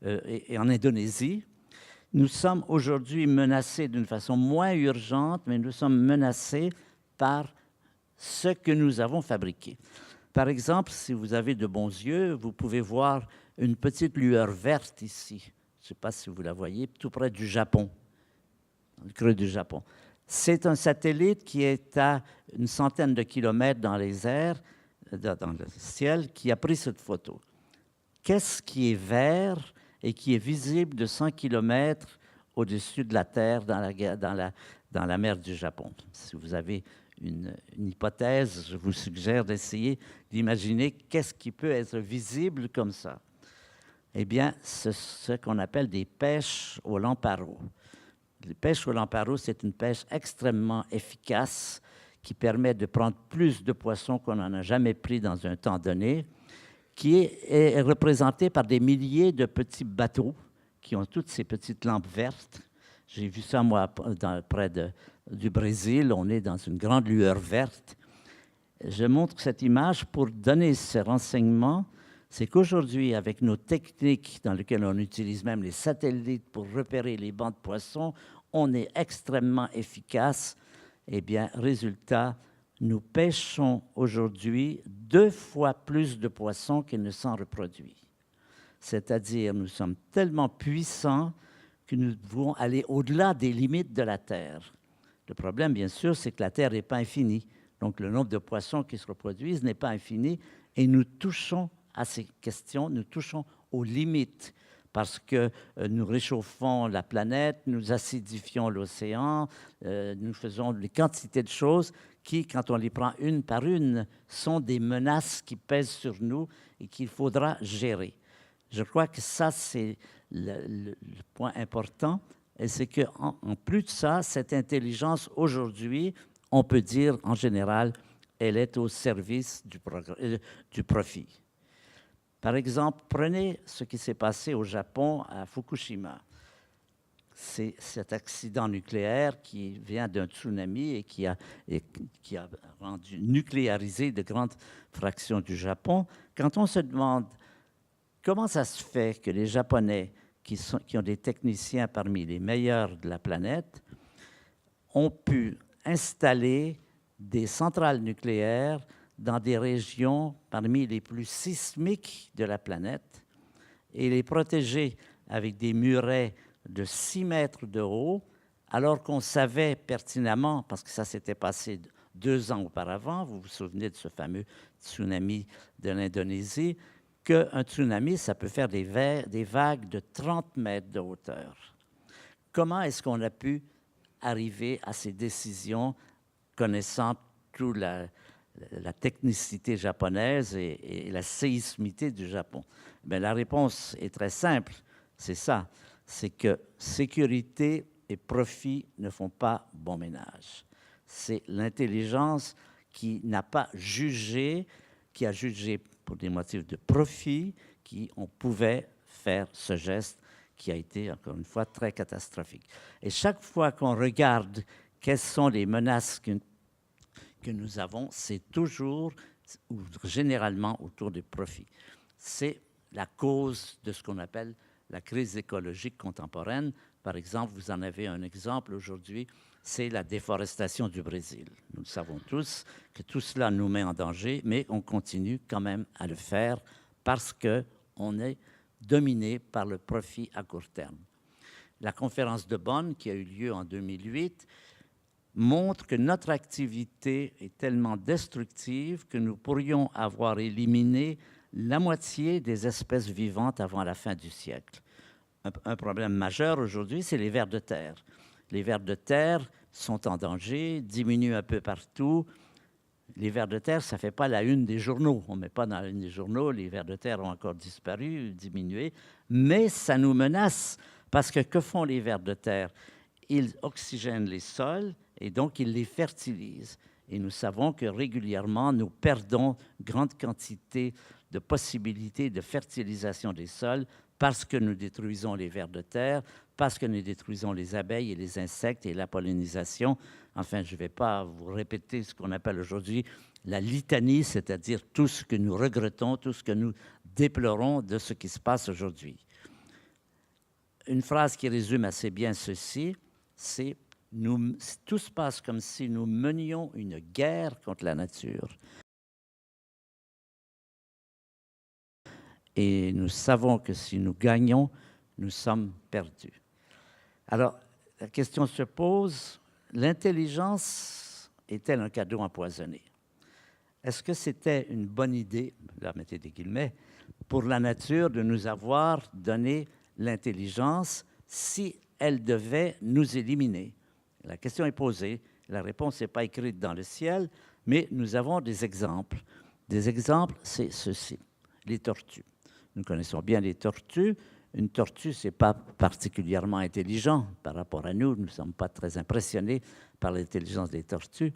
et en Indonésie. Nous sommes aujourd'hui menacés d'une façon moins urgente, mais nous sommes menacés par ce que nous avons fabriqué. Par exemple, si vous avez de bons yeux, vous pouvez voir une petite lueur verte ici. Je ne sais pas si vous la voyez, tout près du Japon, dans le creux du Japon. C'est un satellite qui est à une centaine de kilomètres dans les airs, dans le ciel, qui a pris cette photo. Qu'est-ce qui est vert et qui est visible de 100 kilomètres au-dessus de la Terre dans la mer du Japon? Si vous avez une hypothèse, je vous suggère d'essayer d'imaginer qu'est-ce qui peut être visible comme ça. Eh bien, c'est ce qu'on appelle des pêches au lamparo. Les pêches au lamparo, c'est une pêche extrêmement efficace qui permet de prendre plus de poissons qu'on n'en a jamais pris dans un temps donné, qui est représentée par des milliers de petits bateaux qui ont toutes ces petites lampes vertes. J'ai vu ça, moi, près du Brésil. On est dans une grande lueur verte. Je montre cette image pour donner ce renseignement. C'est qu'aujourd'hui, avec nos techniques dans lesquelles on utilise même les satellites pour repérer les bancs de poissons, on est extrêmement efficace. Eh bien, résultat, nous pêchons aujourd'hui 2 fois plus de poissons qu'il ne s'en reproduit. C'est-à-dire, nous sommes tellement puissants que nous devons aller au-delà des limites de la Terre. Le problème, bien sûr, c'est que la Terre n'est pas infinie. Donc, le nombre de poissons qui se reproduisent n'est pas infini et nous touchons à ces questions, nous touchons aux limites parce que nous réchauffons la planète, nous acidifions l'océan, nous faisons des quantités de choses qui, quand on les prend une par une, sont des menaces qui pèsent sur nous et qu'il faudra gérer. Je crois que ça, c'est le point important, et c'est qu'en plus de ça, cette intelligence, aujourd'hui, on peut dire, en général, elle est au service du profit. Par exemple, prenez ce qui s'est passé au Japon à Fukushima. c'est cet accident nucléaire qui vient d'un tsunami et qui a rendu nucléarisé de grandes fractions du Japon. Quand on se demande comment ça se fait que les Japonais, qui ont des techniciens parmi les meilleurs de la planète, ont pu installer des centrales nucléaires dans des régions parmi les plus sismiques de la planète et les protéger avec des murets de 6 mètres de haut, alors qu'on savait pertinemment, parce que ça s'était passé 2 ans auparavant, vous vous souvenez de ce fameux tsunami de l'Indonésie, qu'un tsunami, ça peut faire des vagues de 30 mètres de hauteur. Comment est-ce qu'on a pu arriver à ces décisions, connaissant toute la technicité japonaise et la séismité du Japon? Bien, la réponse est très simple, c'est ça, c'est que sécurité et profit ne font pas bon ménage. C'est l'intelligence qui n'a pas jugé, qui a jugé pour des motifs de profit, qu'on pouvait faire ce geste qui a été, encore une fois, très catastrophique. Et chaque fois qu'on regarde quelles sont les menaces que nous avons, c'est toujours, ou généralement, autour du profit. C'est la cause de ce qu'on appelle la crise écologique contemporaine. Par exemple, vous en avez un exemple aujourd'hui, c'est la déforestation du Brésil. Nous savons tous que tout cela nous met en danger, mais on continue quand même à le faire parce qu'on est dominé par le profit à court terme. La conférence de Bonn, qui a eu lieu en 2008, montre que notre activité est tellement destructive que nous pourrions avoir éliminé la moitié des espèces vivantes avant la fin du siècle. Un problème majeur aujourd'hui, c'est les vers de terre. Les vers de terre sont en danger, diminuent un peu partout. Les vers de terre, ça ne fait pas la une des journaux. On ne met pas dans la une des journaux, les vers de terre ont encore disparu, diminué, mais ça nous menace parce que font les vers de terre? Ils oxygènent les sols et donc ils les fertilisent. Et nous savons que régulièrement, nous perdons grande quantité de possibilités de fertilisation des sols parce que nous détruisons les vers de terre, parce que nous détruisons les abeilles et les insectes et la pollinisation. Enfin, je ne vais pas vous répéter ce qu'on appelle aujourd'hui la litanie, c'est-à-dire tout ce que nous regrettons, tout ce que nous déplorons de ce qui se passe aujourd'hui. Une phrase qui résume assez bien ceci, c'est « Tout se passe comme si nous menions une guerre contre la nature. » Et nous savons que si nous gagnons, nous sommes perdus. Alors, la question se pose, l'intelligence est-elle un cadeau empoisonné? Est-ce que c'était une bonne idée, là mettez des guillemets, pour la nature de nous avoir donné l'intelligence si elle devait nous éliminer? La question est posée, la réponse n'est pas écrite dans le ciel, mais nous avons des exemples. Des exemples, c'est ceci, les tortues. Nous connaissons bien les tortues. Une tortue, ce n'est pas particulièrement intelligent par rapport à nous. Nous ne sommes pas très impressionnés par l'intelligence des tortues.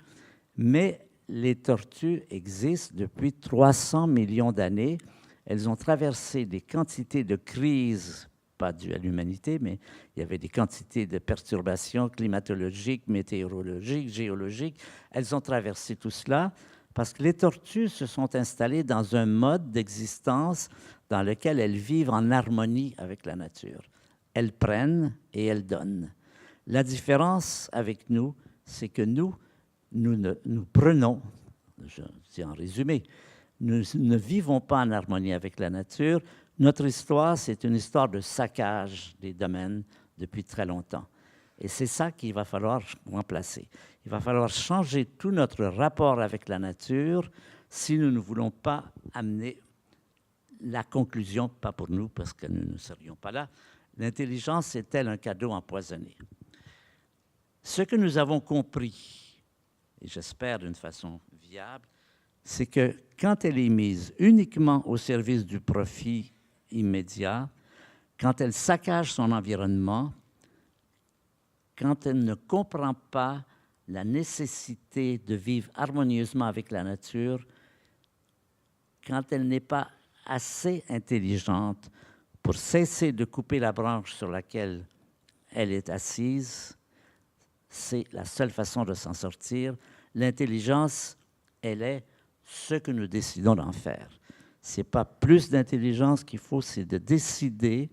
Mais les tortues existent depuis 300 millions d'années. Elles ont traversé des quantités de crises, pas dues à l'humanité, mais il y avait des quantités de perturbations climatologiques, météorologiques, géologiques. Elles ont traversé tout cela parce que les tortues se sont installées dans un mode d'existence dans lequel elles vivent en harmonie avec la nature. Elles prennent et elles donnent. La différence avec nous, c'est que nous prenons, je dis en résumé, nous ne vivons pas en harmonie avec la nature. Notre histoire, c'est une histoire de saccage des domaines depuis très longtemps. Et c'est ça qu'il va falloir remplacer. Il va falloir changer tout notre rapport avec la nature si nous ne voulons pas amener la conclusion, pas pour nous, parce que nous ne serions pas là, l'intelligence est-elle un cadeau empoisonné? Ce que nous avons compris, et j'espère d'une façon viable, c'est que quand elle est mise uniquement au service du profit immédiat, quand elle saccage son environnement, quand elle ne comprend pas la nécessité de vivre harmonieusement avec la nature, quand elle n'est pas assez intelligente pour cesser de couper la branche sur laquelle elle est assise. C'est la seule façon de s'en sortir. L'intelligence, elle est ce que nous décidons d'en faire. Ce n'est pas plus d'intelligence qu'il faut, c'est de décider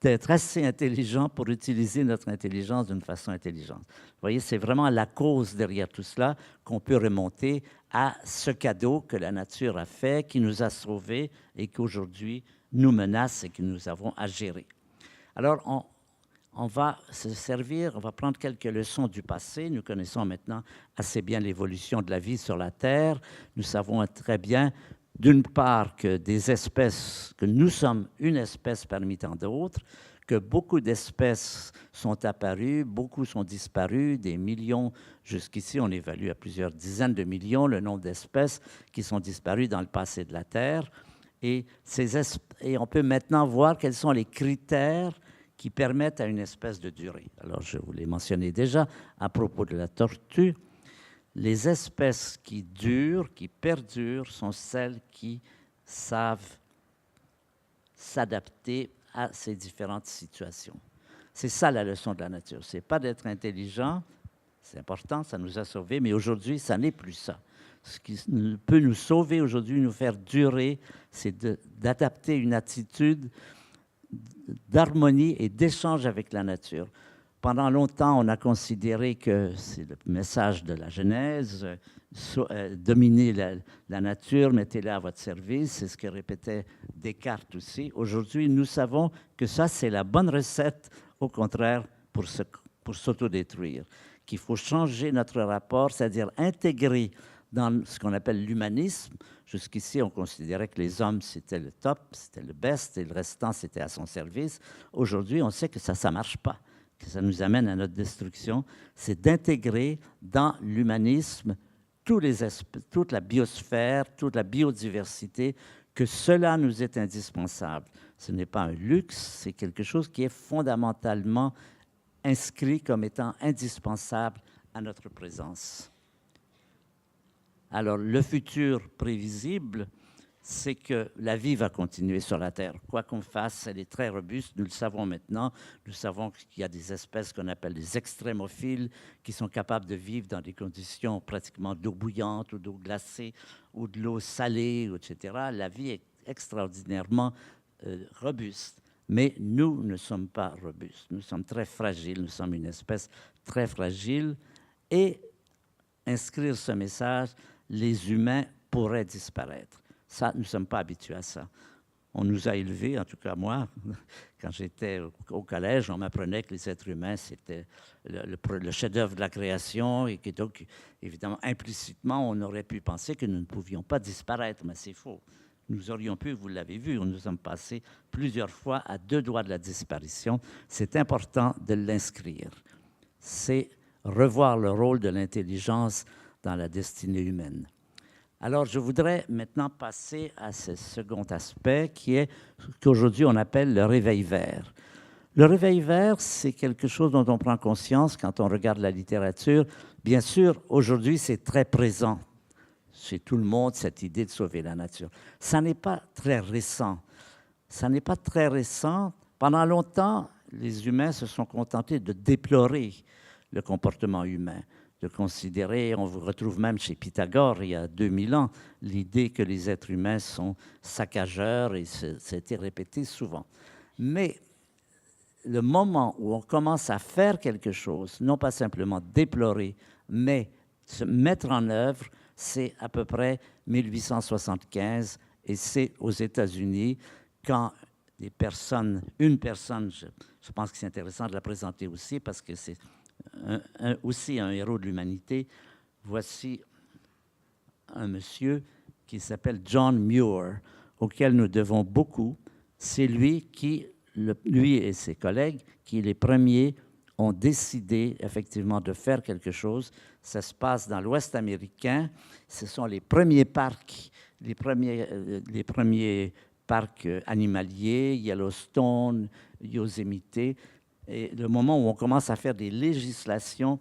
d'être assez intelligent pour utiliser notre intelligence d'une façon intelligente. Vous voyez, c'est vraiment la cause derrière tout cela qu'on peut remonter à ce cadeau que la nature a fait, qui nous a sauvés et qu'aujourd'hui nous menace et que nous avons à gérer. Alors, on va se servir, on va prendre quelques leçons du passé. Nous connaissons maintenant assez bien l'évolution de la vie sur la Terre. Nous savons très bien, d'une part, que des espèces, que nous sommes une espèce parmi tant d'autres, que beaucoup d'espèces sont apparues, beaucoup sont disparues, des millions, jusqu'ici on évalue à plusieurs dizaines de millions le nombre d'espèces qui sont disparues dans le passé de la Terre. Et on peut maintenant voir quels sont les critères qui permettent à une espèce de durer. Alors, je vous l'ai mentionné déjà à propos de la tortue. Les espèces qui durent, qui perdurent, sont celles qui savent s'adapter à ces différentes situations. C'est ça la leçon de la nature. Ce n'est pas d'être intelligent, c'est important, ça nous a sauvés, mais aujourd'hui, ça n'est plus ça. Ce qui peut nous sauver aujourd'hui, nous faire durer, c'est d'adapter une attitude d'harmonie et d'échange avec la nature. Pendant longtemps, on a considéré que c'est le message de la Genèse, dominez la nature, mettez-la à votre service, c'est ce que répétait Descartes aussi. Aujourd'hui, nous savons que ça, c'est la bonne recette, au contraire, pour s'autodétruire, qu'il faut changer notre rapport, c'est-à-dire intégrer dans ce qu'on appelle l'humanisme. Jusqu'ici, on considérait que les hommes, c'était le top, c'était le best, et le restant, c'était à son service. Aujourd'hui, on sait que ça ne marche pas, que ça nous amène à notre destruction. C'est d'intégrer dans l'humanisme toute la biosphère, toute la biodiversité, que cela nous est indispensable. Ce n'est pas un luxe, c'est quelque chose qui est fondamentalement inscrit comme étant indispensable à notre présence. Alors, le futur prévisible, c'est que la vie va continuer sur la Terre. Quoi qu'on fasse, elle est très robuste. Nous le savons maintenant. Nous savons qu'il y a des espèces qu'on appelle des extrémophiles qui sont capables de vivre dans des conditions pratiquement d'eau bouillante ou d'eau glacée ou de l'eau salée, etc. La vie est extraordinairement robuste. Mais nous ne sommes pas robustes. Nous sommes très fragiles. Nous sommes une espèce très fragile. Et inscrire ce message, les humains pourraient disparaître. Ça, nous ne sommes pas habitués à ça. On nous a élevés, en tout cas moi, quand j'étais au collège, on m'apprenait que les êtres humains, c'était le chef-d'œuvre de la création et que donc, évidemment, implicitement, on aurait pu penser que nous ne pouvions pas disparaître, mais c'est faux. Nous aurions pu, vous l'avez vu, nous sommes passés plusieurs fois à 2 doigts de la disparition. C'est important de l'inscrire. C'est revoir le rôle de l'intelligence dans la destinée humaine. Alors, je voudrais maintenant passer à ce second aspect qui est ce qu'aujourd'hui on appelle le réveil vert. Le réveil vert, c'est quelque chose dont on prend conscience quand on regarde la littérature. Bien sûr, aujourd'hui, c'est très présent chez tout le monde, cette idée de sauver la nature. Ça n'est pas très récent. Ça n'est pas très récent. Pendant longtemps, les humains se sont contentés de déplorer le comportement humain, de considérer, on vous retrouve même chez Pythagore, il y a 2000 ans, l'idée que les êtres humains sont saccageurs, et c'était répété souvent. Mais le moment où on commence à faire quelque chose, non pas simplement déplorer, mais se mettre en œuvre, c'est à peu près 1875, et c'est aux États-Unis, quand une personne, je pense que c'est intéressant de la présenter aussi, parce que c'est aussi un héros de l'humanité. Voici un monsieur qui s'appelle John Muir, auquel nous devons beaucoup. C'est lui et ses collègues, qui les premiers ont décidé effectivement de faire quelque chose. Ça se passe dans l'Ouest américain. Ce sont les premiers parcs, les premiers parcs animaliers, Yellowstone, Yosemite. Et le moment où on commence à faire des législations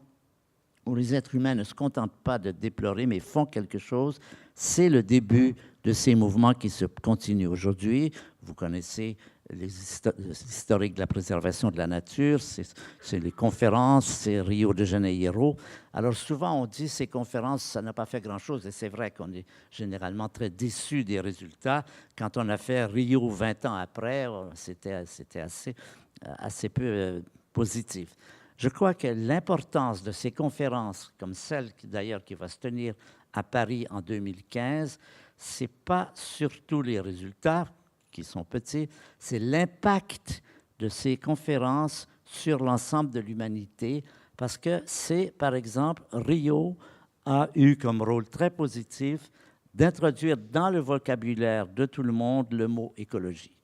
où les êtres humains ne se contentent pas de déplorer, mais font quelque chose, c'est le début de ces mouvements qui se continuent aujourd'hui. Vous connaissez l'historique de la préservation de la nature, c'est les conférences, c'est Rio de Janeiro. Alors souvent on dit ces conférences, ça n'a pas fait grand-chose, et c'est vrai qu'on est généralement très déçu des résultats. Quand on a fait Rio 20 ans après, c'était assez peu positif. Je crois que l'importance de ces conférences, comme celle d'ailleurs qui va se tenir à Paris en 2015, c'est pas surtout les résultats qui sont petits, c'est l'impact de ces conférences sur l'ensemble de l'humanité, parce que c'est, par exemple, Rio a eu comme rôle très positif d'introduire dans le vocabulaire de tout le monde le mot écologie.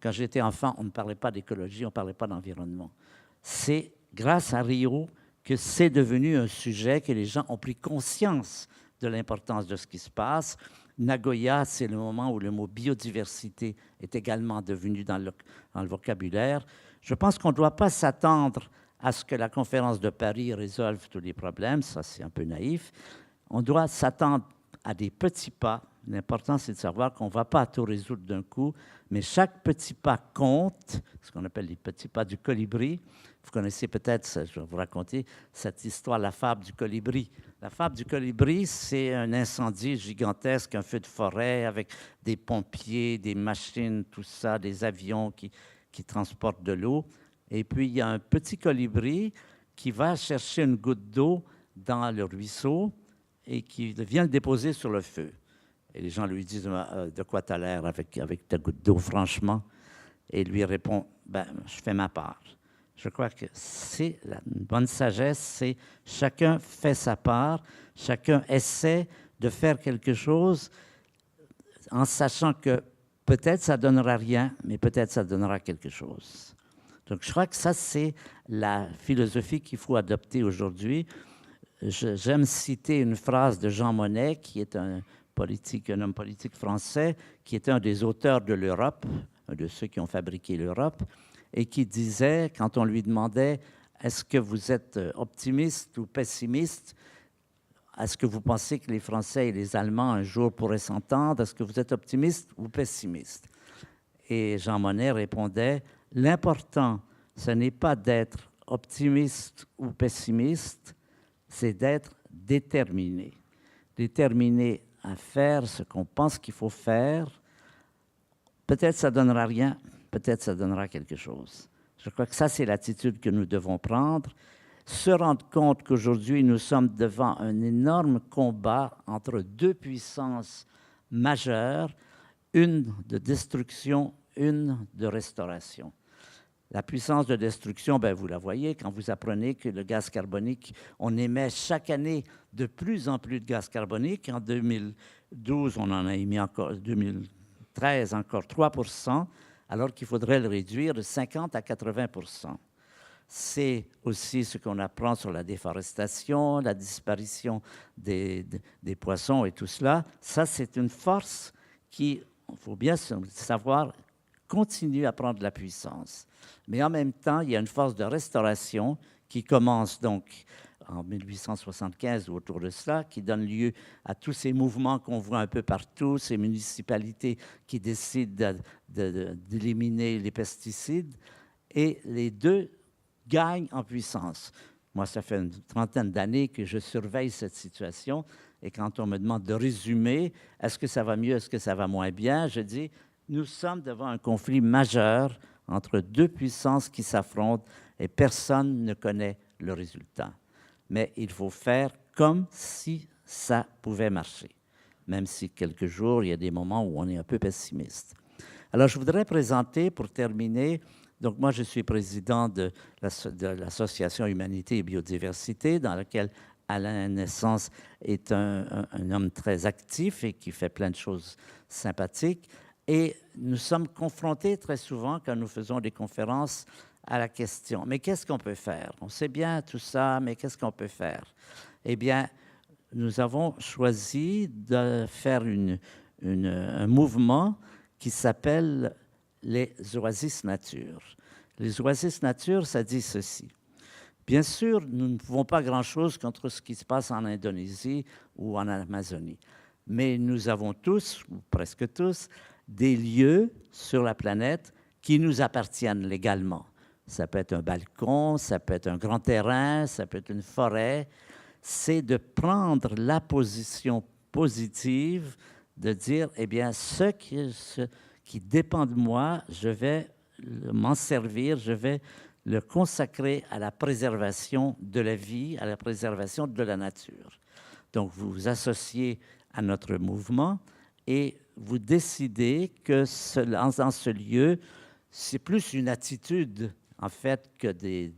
Quand j'étais enfant, on ne parlait pas d'écologie, on ne parlait pas d'environnement. C'est grâce à Rio que c'est devenu un sujet, que les gens ont pris conscience de l'importance de ce qui se passe. Nagoya, c'est le moment où le mot biodiversité est également devenu dans le vocabulaire. Je pense qu'on ne doit pas s'attendre à ce que la conférence de Paris résolve tous les problèmes, ça c'est un peu naïf. On doit s'attendre à des petits pas. L'important, c'est de savoir qu'on ne va pas tout résoudre d'un coup, mais chaque petit pas compte, ce qu'on appelle les petits pas du colibri. Vous connaissez peut-être, je vais vous raconter cette histoire, la fable du colibri. La fable du colibri, c'est un incendie gigantesque, un feu de forêt avec des pompiers, des machines, tout ça, des avions qui transportent de l'eau. Et puis, il y a un petit colibri qui va chercher une goutte d'eau dans le ruisseau et qui vient le déposer sur le feu. Et les gens lui disent, de quoi tu as l'air avec ta goutte d'eau, franchement? Et il lui répond, ben, je fais ma part. Je crois que c'est une bonne sagesse, c'est chacun fait sa part, chacun essaie de faire quelque chose en sachant que peut-être ça ne donnera rien, mais peut-être ça donnera quelque chose. Donc je crois que ça, c'est la philosophie qu'il faut adopter aujourd'hui. J'aime citer une phrase de Jean Monnet, qui est un homme politique français, qui est un des auteurs de l'Europe, un de ceux qui ont fabriqué l'Europe, et qui disait, quand on lui demandait « Est-ce que vous êtes optimiste ou pessimiste? Est-ce que vous pensez que les Français et les Allemands un jour pourraient s'entendre? Est-ce que vous êtes optimiste ou pessimiste? » Et Jean Monnet répondait « L'important, ce n'est pas d'être optimiste ou pessimiste, c'est d'être déterminé. Déterminé à faire ce qu'on pense qu'il faut faire. Peut-être ça ne donnera rien, peut-être ça donnera quelque chose. » Je crois que ça, c'est l'attitude que nous devons prendre. Se rendre compte qu'aujourd'hui, nous sommes devant un énorme combat entre deux puissances majeures, une de destruction, une de restauration. La puissance de destruction, ben vous la voyez quand vous apprenez que le gaz carbonique, on émet chaque année de plus en plus de gaz carbonique. En 2012, on en a émis encore, 2013, encore 3%, alors qu'il faudrait le réduire de 50 à 80%. C'est aussi ce qu'on apprend sur la déforestation, la disparition des poissons et tout cela. Ça, c'est une force qui, il faut bien savoir, continue à prendre de la puissance. Mais en même temps, il y a une force de restauration qui commence donc en 1875 ou autour de cela, qui donne lieu à tous ces mouvements qu'on voit un peu partout, ces municipalités qui décident d'éliminer les pesticides, et les deux gagnent en puissance. Moi, ça fait une trentaine d'années que je surveille cette situation, et quand on me demande de résumer, est-ce que ça va mieux, est-ce que ça va moins bien, je dis, nous sommes devant un conflit majeur entre deux puissances qui s'affrontent et personne ne connaît le résultat. Mais il faut faire comme si ça pouvait marcher, même si quelques jours, il y a des moments où on est un peu pessimiste. Alors, je voudrais présenter, pour terminer, donc moi, je suis président de l'Association Humanité et Biodiversité, dans laquelle Alain Naissance est un homme très actif et qui fait plein de choses sympathiques. Et nous sommes confrontés très souvent, quand nous faisons des conférences, à la question, mais qu'est-ce qu'on peut faire? On sait bien tout ça, mais qu'est-ce qu'on peut faire? Eh bien, nous avons choisi de faire un mouvement qui s'appelle les oasis nature. Les oasis nature, ça dit ceci. Bien sûr, nous ne pouvons pas grand-chose contre ce qui se passe en Indonésie ou en Amazonie, mais nous avons tous, ou presque tous, des lieux sur la planète qui nous appartiennent légalement. Ça peut être un balcon, ça peut être un grand terrain, ça peut être une forêt. C'est de prendre la position positive, de dire, eh bien, ce qui dépend de moi, je vais m'en servir, je vais le consacrer à la préservation de la vie, à la préservation de la nature. Donc, vous vous associez à notre mouvement et vous décidez que dans ce lieu, c'est plus une attitude, en fait, que des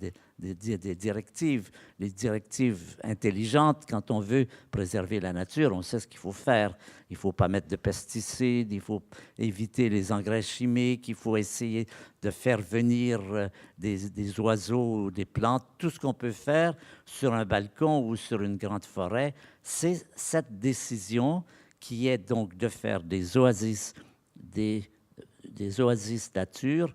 directives. Les directives intelligentes, quand on veut préserver la nature, on sait ce qu'il faut faire. Il ne faut pas mettre de pesticides, il faut éviter les engrais chimiques, il faut essayer de faire venir des oiseaux ou des plantes. Tout ce qu'on peut faire sur un balcon ou sur une grande forêt, c'est cette décision qui est donc de faire des oasis, des oasis nature,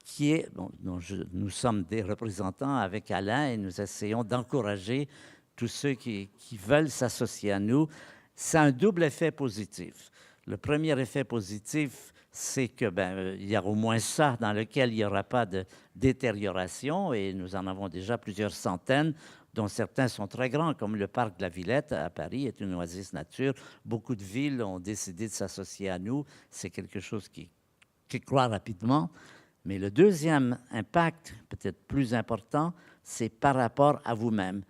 qui est, bon, nous sommes des représentants avec Alain et nous essayons d'encourager tous ceux qui veulent s'associer à nous. C'est un double effet positif. Le premier effet positif, c'est que il y a au moins ça dans lequel il n'y aura pas de détérioration et nous en avons déjà plusieurs centaines, dont certains sont très grands, comme le parc de la Villette à Paris est une oasis nature. Beaucoup de villes ont décidé de s'associer à nous. C'est quelque chose qui croît rapidement. Mais le deuxième impact, peut-être plus important, c'est par rapport à vous-même.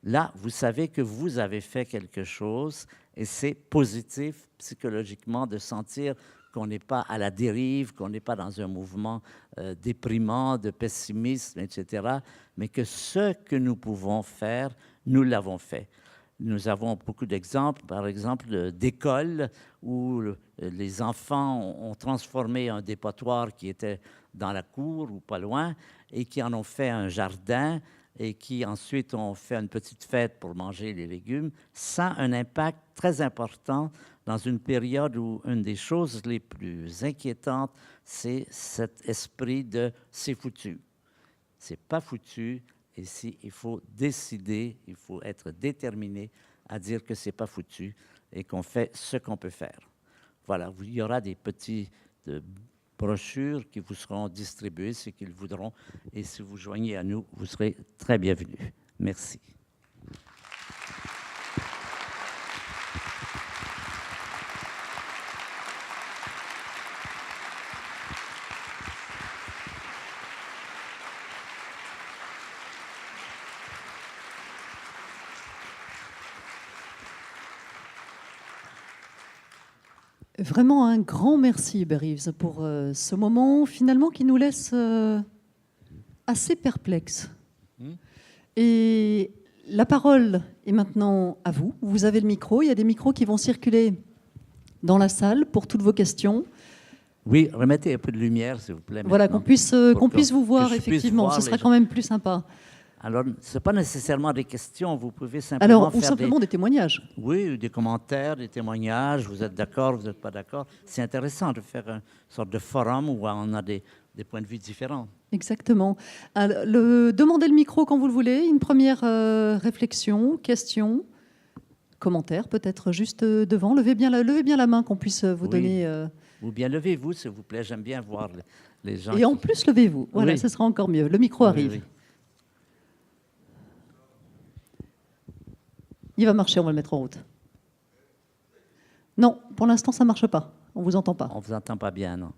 Là, vous savez que vous avez fait quelque chose et c'est positif psychologiquement de sentir qu'on n'est pas à la dérive, qu'on n'est pas dans un mouvement déprimant, de pessimisme, etc., mais que ce que nous pouvons faire, nous l'avons fait. Nous avons beaucoup d'exemples, par exemple, d'écoles où les enfants ont transformé un dépotoir qui était dans la cour ou pas loin et qui en ont fait un jardin et qui ensuite ont fait une petite fête pour manger les légumes. Ça a un impact très important dans une période où une des choses les plus inquiétantes, c'est cet esprit de « c'est foutu ». C'est pas foutu. Et il faut décider, il faut être déterminé à dire que ce n'est pas foutu et qu'on fait ce qu'on peut faire. Voilà, il y aura des petites brochures qui vous seront distribuées, ceux qui le voudront. Et si vous joignez à nous, vous serez très bienvenus. Merci. Vraiment un grand merci, Hubert-Yves, pour ce moment finalement qui nous laisse assez perplexes. Et la parole est maintenant à vous. Vous avez le micro. Il y a des micros qui vont circuler dans la salle pour toutes vos questions. Oui, remettez un peu de lumière, s'il vous plaît. Voilà, qu'on puisse vous voir, effectivement. Ce sera quand même plus sympa. Alors, ce n'est pas nécessairement des questions, vous pouvez simplement faire simplement des témoignages. Oui, des commentaires, des témoignages, vous êtes d'accord, vous n'êtes pas d'accord. C'est intéressant de faire une sorte de forum où on a des points de vue différents. Exactement. Alors, demandez le micro quand vous le voulez, une première réflexion, question, commentaire, peut-être juste devant. Levez bien la main qu'on puisse vous donner... Ou bien levez-vous, s'il vous plaît, j'aime bien voir les gens. Et en plus, levez-vous, voilà, ce sera encore mieux. Le micro arrive. Oui. Il va marcher, on va le mettre en route. Non, pour l'instant, ça ne marche pas. On ne vous entend pas. On ne vous entend pas bien, non?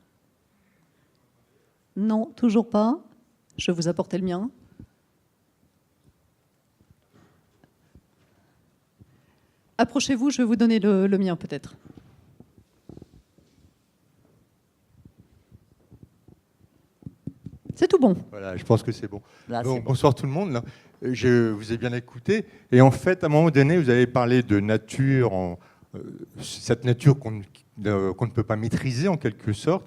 Non, toujours pas. Je vais vous apporter le mien. Approchez-vous, je vais vous donner le mien, peut-être. C'est tout bon. Voilà, je pense que c'est bon. Là, bon, c'est bon. Bonsoir tout le monde. Là. Je vous ai bien écouté. Et en fait, à un moment donné, vous avez parlé de nature, cette nature qu'on ne peut pas maîtriser en quelque sorte.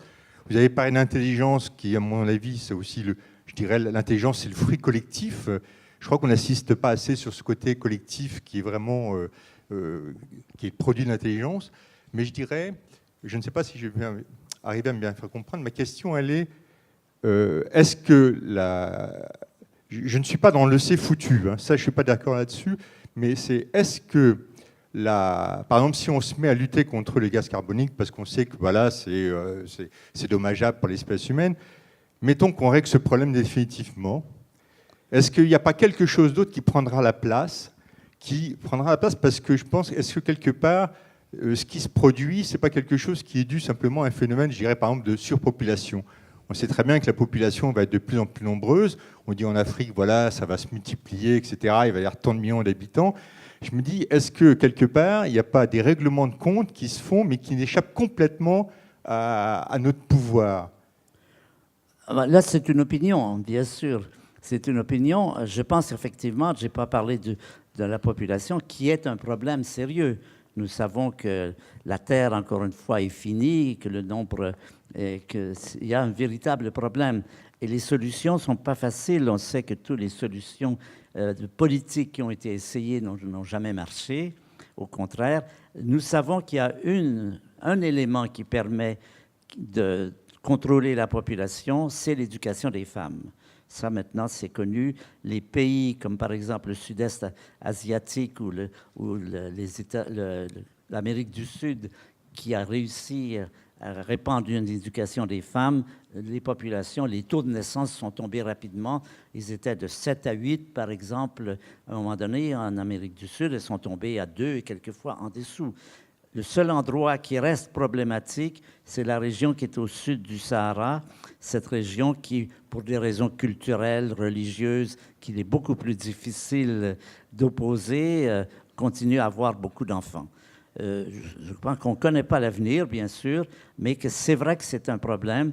Vous avez parlé d'intelligence qui, à mon avis, c'est aussi, je dirais, l'intelligence, c'est le fruit collectif. Je crois qu'on n'assiste pas assez sur ce côté collectif qui est vraiment qui est le produit de l'intelligence. Mais je dirais, je ne sais pas si je vais arriver à me bien faire comprendre, ma question, elle est, est-ce que je ne suis pas dans le c'est foutu, hein, ça je ne suis pas d'accord là-dessus, mais c'est est-ce que par exemple, si on se met à lutter contre les gaz carboniques, parce qu'on sait que voilà, c'est dommageable pour l'espèce humaine, mettons qu'on règle ce problème définitivement, est-ce qu'il n'y a pas quelque chose d'autre qui prendra la place parce que je pense, est-ce que quelque part, ce qui se produit, ce n'est pas quelque chose qui est dû simplement à un phénomène, je dirais par exemple, de surpopulation. On sait très bien que la population va être de plus en plus nombreuse. On dit en Afrique, voilà, ça va se multiplier, etc. Il va y avoir tant de millions d'habitants. Je me dis, est-ce que quelque part, il n'y a pas des règlements de compte qui se font, mais qui n'échappent complètement à notre pouvoir? Là, c'est une opinion, bien sûr. C'est une opinion. Je pense effectivement, je n'ai pas parlé de la population, qui est un problème sérieux. Nous savons que la Terre, encore une fois, est finie, que le nombre, qu'il y a un véritable problème. Et les solutions ne sont pas faciles. On sait que toutes les solutions politiques qui ont été essayées n'ont jamais marché. Au contraire, nous savons qu'il y a un élément qui permet de contrôler la population, c'est l'éducation des femmes. Ça, maintenant, c'est connu. Les pays comme, par exemple, le sud-est asiatique ou l'Amérique du Sud, qui a réussi à répandre une éducation des femmes, les populations, les taux de naissance sont tombés rapidement. Ils étaient de 7 à 8, par exemple, à un moment donné, en Amérique du Sud. Ils sont tombés à 2 et quelquefois en dessous. Le seul endroit qui reste problématique, c'est la région qui est au sud du Sahara, cette région qui, pour des raisons culturelles, religieuses, qu'il est beaucoup plus difficile d'opposer, continue à avoir beaucoup d'enfants. Je pense qu'on ne connaît pas l'avenir, bien sûr, mais que c'est vrai que c'est un problème.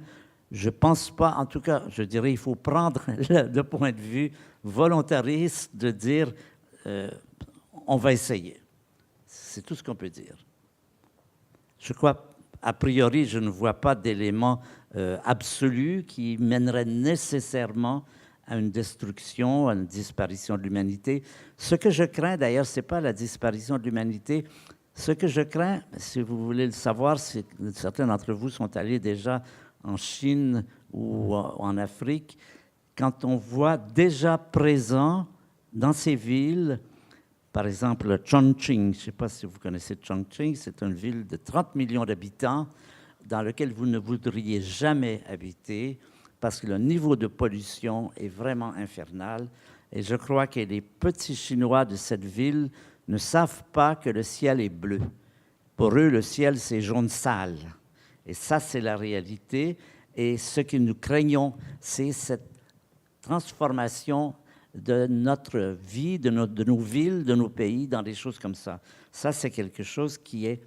Je ne pense pas, en tout cas, je dirais, il faut prendre le point de vue volontariste de dire on va essayer. C'est tout ce qu'on peut dire. Je crois, a priori, je ne vois pas d'élément absolu qui mènerait nécessairement à une destruction, à une disparition de l'humanité. Ce que je crains, d'ailleurs, ce n'est pas la disparition de l'humanité. Ce que je crains, si vous voulez le savoir, c'est que certains d'entre vous sont allés déjà en Chine ou en Afrique, quand on voit déjà présent dans ces villes, par exemple, Chongqing, je ne sais pas si vous connaissez Chongqing, c'est une ville de 30 millions d'habitants dans laquelle vous ne voudriez jamais habiter parce que le niveau de pollution est vraiment infernal. Et je crois que les petits Chinois de cette ville ne savent pas que le ciel est bleu. Pour eux, le ciel, c'est jaune sale. Et ça, c'est la réalité. Et ce que nous craignons, c'est cette transformation de notre vie, de nos villes, de nos pays, dans des choses comme ça. Ça, c'est quelque chose qui est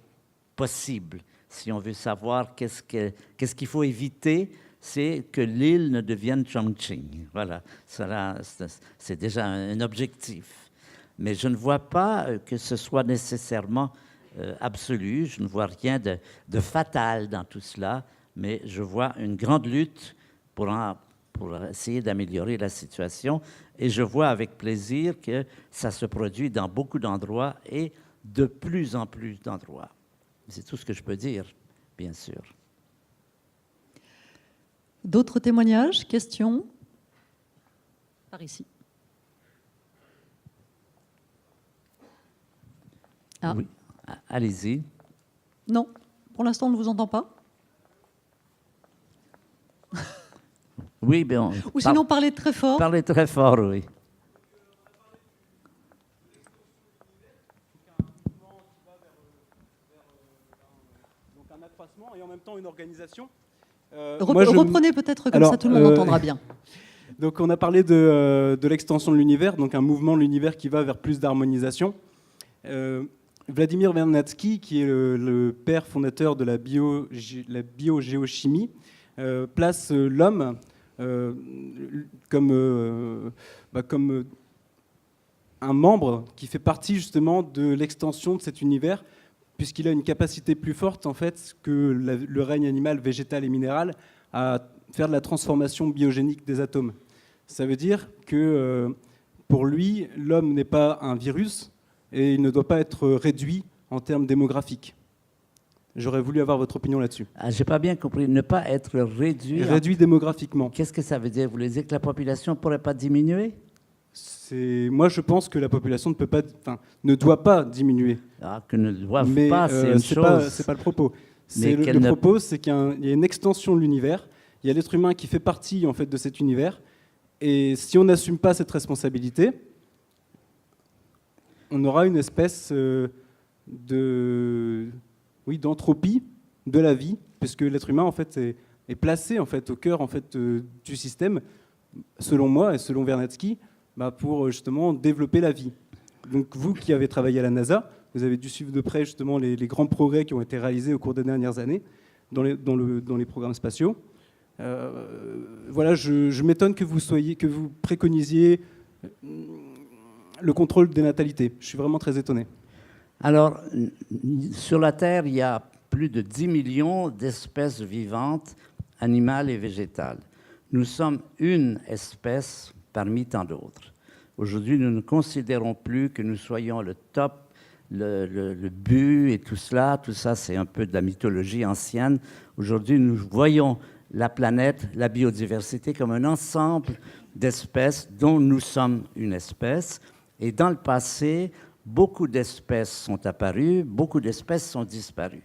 possible. Si on veut savoir qu'est-ce qu'il faut éviter, c'est que l'île ne devienne Chongqing. Voilà, c'est déjà un objectif. Mais je ne vois pas que ce soit nécessairement absolu. Je ne vois rien de fatal dans tout cela, mais je vois une grande lutte pour essayer d'améliorer la situation. Et je vois avec plaisir que ça se produit dans beaucoup d'endroits et de plus en plus d'endroits. C'est tout ce que je peux dire, bien sûr. D'autres témoignages, questions? Par ici. Ah. Oui, allez-y. Non, pour l'instant, on ne vous entend pas. Oui, bien. Ou sinon, parlez très fort. Parlez très fort, oui. Donc un accroissement et en même temps une organisation. Reprenez peut-être comme ça, tout le monde entendra bien. Donc on a parlé de l'extension de l'univers, donc un mouvement de l'univers qui va vers plus d'harmonisation. Vladimir Vernadsky, qui est le père fondateur de la biogéochimie, place l'homme comme un membre qui fait partie justement de l'extension de cet univers, puisqu'il a une capacité plus forte en fait que le règne animal, végétal et minéral à faire de la transformation biogénique des atomes. Ça veut dire que pour lui, l'homme n'est pas un virus et il ne doit pas être réduit en termes démographiques. J'aurais voulu avoir votre opinion là-dessus. Ah, je n'ai pas bien compris. Ne pas être réduit. Réduit démographiquement. Qu'est-ce que ça veut dire? Vous voulez dire que la population ne pourrait pas diminuer? Moi, je pense que la population ne doit pas diminuer. Ah, que ne doivent Mais pas, c'est une chose. c'est pas le propos. Mais Le propos, c'est qu'il y a une extension de l'univers. Il y a l'être humain qui fait partie en fait de cet univers. Et si on n'assume pas cette responsabilité, on aura une espèce d'entropie de la vie, puisque l'être humain en fait est placé en fait au cœur en fait du système, selon moi et selon Vernadsky, pour justement développer la vie. Donc vous qui avez travaillé à la NASA, vous avez dû suivre de près justement les grands progrès qui ont été réalisés au cours des dernières années dans les programmes spatiaux. Voilà, je m'étonne que vous préconisiez le contrôle des natalités. Je suis vraiment très étonné. Alors, sur la Terre, il y a plus de 10 millions d'espèces vivantes, animales et végétales. Nous sommes une espèce parmi tant d'autres. Aujourd'hui, nous ne considérons plus que nous soyons le top, le but et tout ça, c'est un peu de la mythologie ancienne. Aujourd'hui, nous voyons la planète, la biodiversité comme un ensemble d'espèces dont nous sommes une espèce. Et dans le passé, beaucoup d'espèces sont apparues, beaucoup d'espèces sont disparues.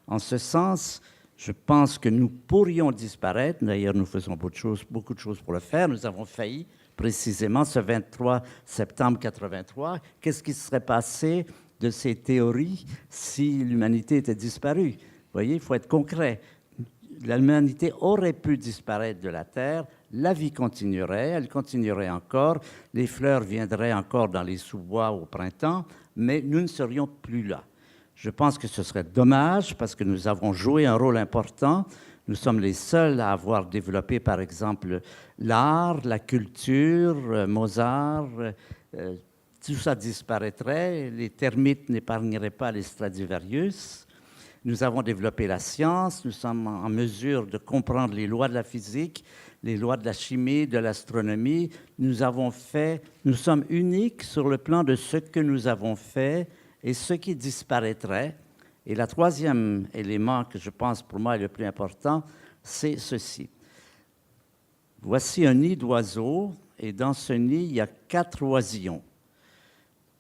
En ce sens, je pense que nous pourrions disparaître. D'ailleurs, nous faisons beaucoup de choses pour le faire. Nous avons failli précisément ce 23 septembre 1983. Qu'est-ce qui serait passé de ces théories si l'humanité était disparue? Vous voyez, il faut être concret. L'humanité aurait pu disparaître de la Terre, la vie continuerait, elle continuerait encore, les fleurs viendraient encore dans les sous-bois au printemps, mais nous ne serions plus là. Je pense que ce serait dommage parce que nous avons joué un rôle important. Nous sommes les seuls à avoir développé, par exemple, l'art, la culture, Mozart. Tout ça disparaîtrait. Les termites n'épargneraient pas les Stradivarius. Nous avons développé la science. Nous sommes en mesure de comprendre les lois de la physique, les lois de la chimie, de l'astronomie. Nous sommes uniques sur le plan de ce que nous avons fait et ce qui disparaîtrait. Et le troisième élément que je pense pour moi est le plus important, c'est ceci. Voici un nid d'oiseaux, et dans ce nid, il y a 4 oisillons.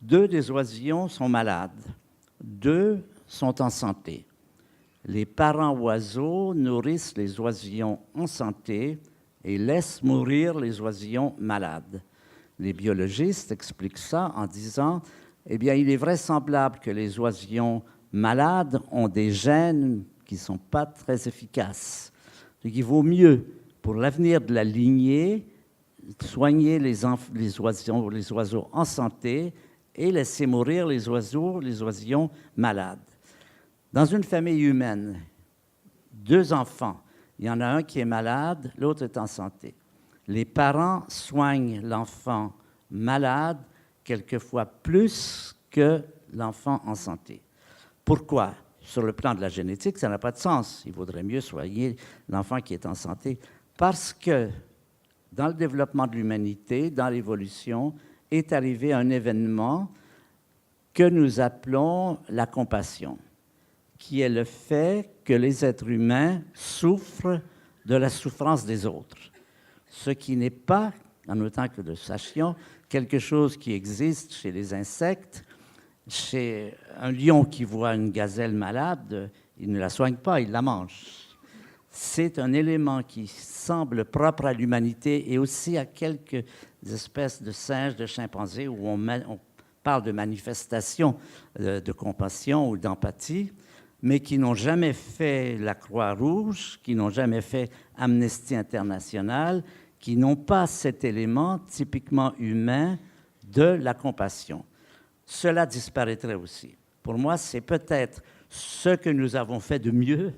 2 des oisillons sont malades, 2 sont en santé. Les parents oiseaux nourrissent les oisillons en santé et laissent mourir les oisillons malades. Les biologistes expliquent ça en disant, eh bien, il est vraisemblable que les oisillons malades ont des gènes qui ne sont pas très efficaces. Donc, il vaut mieux, pour l'avenir de la lignée, soigner les oiseaux en santé et laisser mourir les oisillons malades. Dans une famille humaine, 2 enfants, il y en a un qui est malade, l'autre est en santé. Les parents soignent l'enfant malade quelquefois plus que l'enfant en santé. Pourquoi? Sur le plan de la génétique, ça n'a pas de sens. Il vaudrait mieux soigner l'enfant qui est en santé. Parce que dans le développement de l'humanité, dans l'évolution, est arrivé un événement que nous appelons la compassion, qui est le fait que les êtres humains souffrent de la souffrance des autres. Ce qui n'est pas, en autant que nous sachions, quelque chose qui existe chez les insectes. Chez un lion qui voit une gazelle malade, il ne la soigne pas, il la mange. C'est un élément qui semble propre à l'humanité et aussi à quelques espèces de singes, de chimpanzés, où on parle de manifestations de compassion ou d'empathie, mais qui n'ont jamais fait la Croix-Rouge, qui n'ont jamais fait Amnesty International, qui n'ont pas cet élément typiquement humain de la compassion. Cela disparaîtrait aussi. Pour moi, c'est peut-être ce que nous avons fait de mieux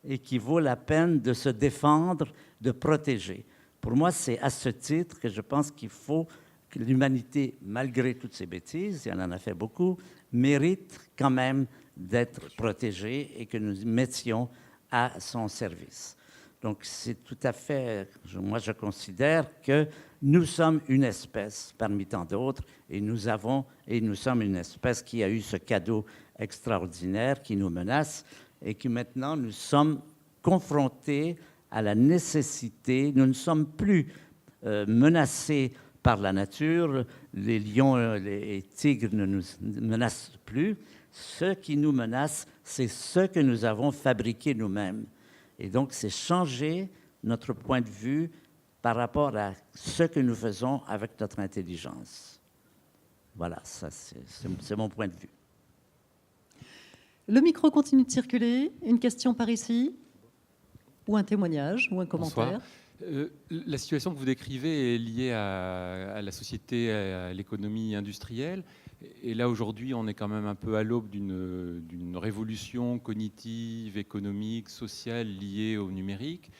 et qui vaut la peine de se défendre, de protéger. Pour moi, c'est à ce titre que je pense qu'il faut que l'humanité, malgré toutes ses bêtises, et elle en a fait beaucoup, mérite quand même d'être protégée et que nous mettions à son service. Donc, c'est tout à fait, moi je considère que nous sommes une espèce parmi tant d'autres et nous sommes une espèce qui a eu ce cadeau extraordinaire qui nous menace et que maintenant nous sommes confrontés à la nécessité, nous ne sommes plus menacés par la nature. Les lions, les tigres ne nous menacent plus. Ce qui nous menace, c'est ce que nous avons fabriqué nous-mêmes. Et donc, c'est changer notre point de vue par rapport à ce que nous faisons avec notre intelligence. Voilà, ça, c'est mon point de vue. Le micro continue de circuler. Une question par ici, ou un témoignage, ou un commentaire. La situation que vous décrivez est liée à la société, à l'économie industrielle. Et là, aujourd'hui, on est quand même un peu à l'aube d'une révolution cognitive, économique, sociale liée au numérique.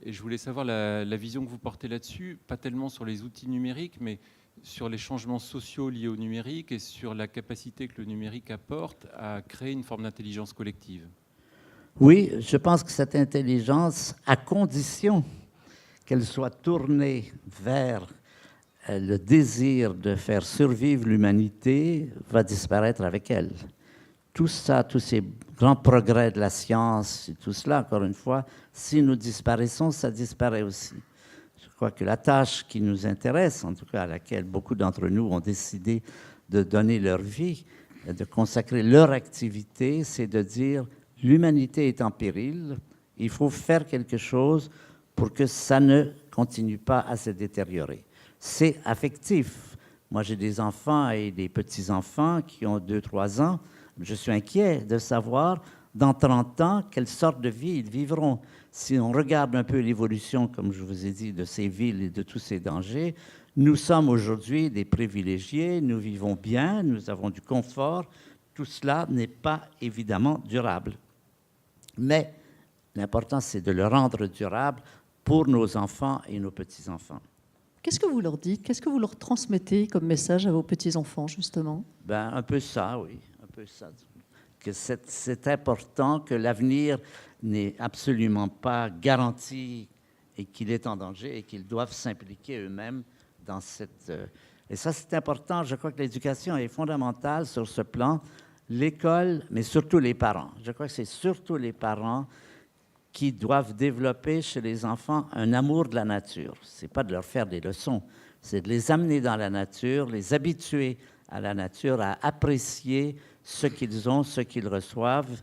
Et je voulais savoir la vision que vous portez là-dessus, pas tellement sur les outils numériques, mais sur les changements sociaux liés au numérique et sur la capacité que le numérique apporte à créer une forme d'intelligence collective. Oui, je pense que cette intelligence, à condition qu'elle soit tournée vers le désir de faire survivre l'humanité, va disparaître avec elle. Tout ça, tous ces grands progrès de la science, et tout cela, encore une fois, si nous disparaissons, ça disparaît aussi. Je crois que la tâche qui nous intéresse, en tout cas à laquelle beaucoup d'entre nous ont décidé de donner leur vie, de consacrer leur activité, c'est de dire l'humanité est en péril, il faut faire quelque chose pour que ça ne continue pas à se détériorer. C'est affectif. Moi, j'ai des enfants et des petits-enfants qui ont 2-3 ans. Je suis inquiet de savoir, dans 30 ans, quelle sorte de vie ils vivront. Si on regarde un peu l'évolution, comme je vous ai dit, de ces villes et de tous ces dangers, nous sommes aujourd'hui des privilégiés, nous vivons bien, nous avons du confort. Tout cela n'est pas évidemment durable. Mais l'important, c'est de le rendre durable pour nos enfants et nos petits-enfants. Qu'est-ce que vous leur dites? Qu'est-ce que vous leur transmettez comme message à vos petits-enfants, justement? Ben, un peu ça, oui. Un peu ça. Que c'est important, que l'avenir n'est absolument pas garanti et qu'il est en danger et qu'ils doivent s'impliquer eux-mêmes dans cette... Et ça, c'est important. Je crois que l'éducation est fondamentale sur ce plan. L'école, mais surtout les parents. Je crois que c'est surtout les parents qui doivent développer chez les enfants un amour de la nature. Ce n'est pas de leur faire des leçons, c'est de les amener dans la nature, les habituer à la nature, à apprécier ce qu'ils ont, ce qu'ils reçoivent.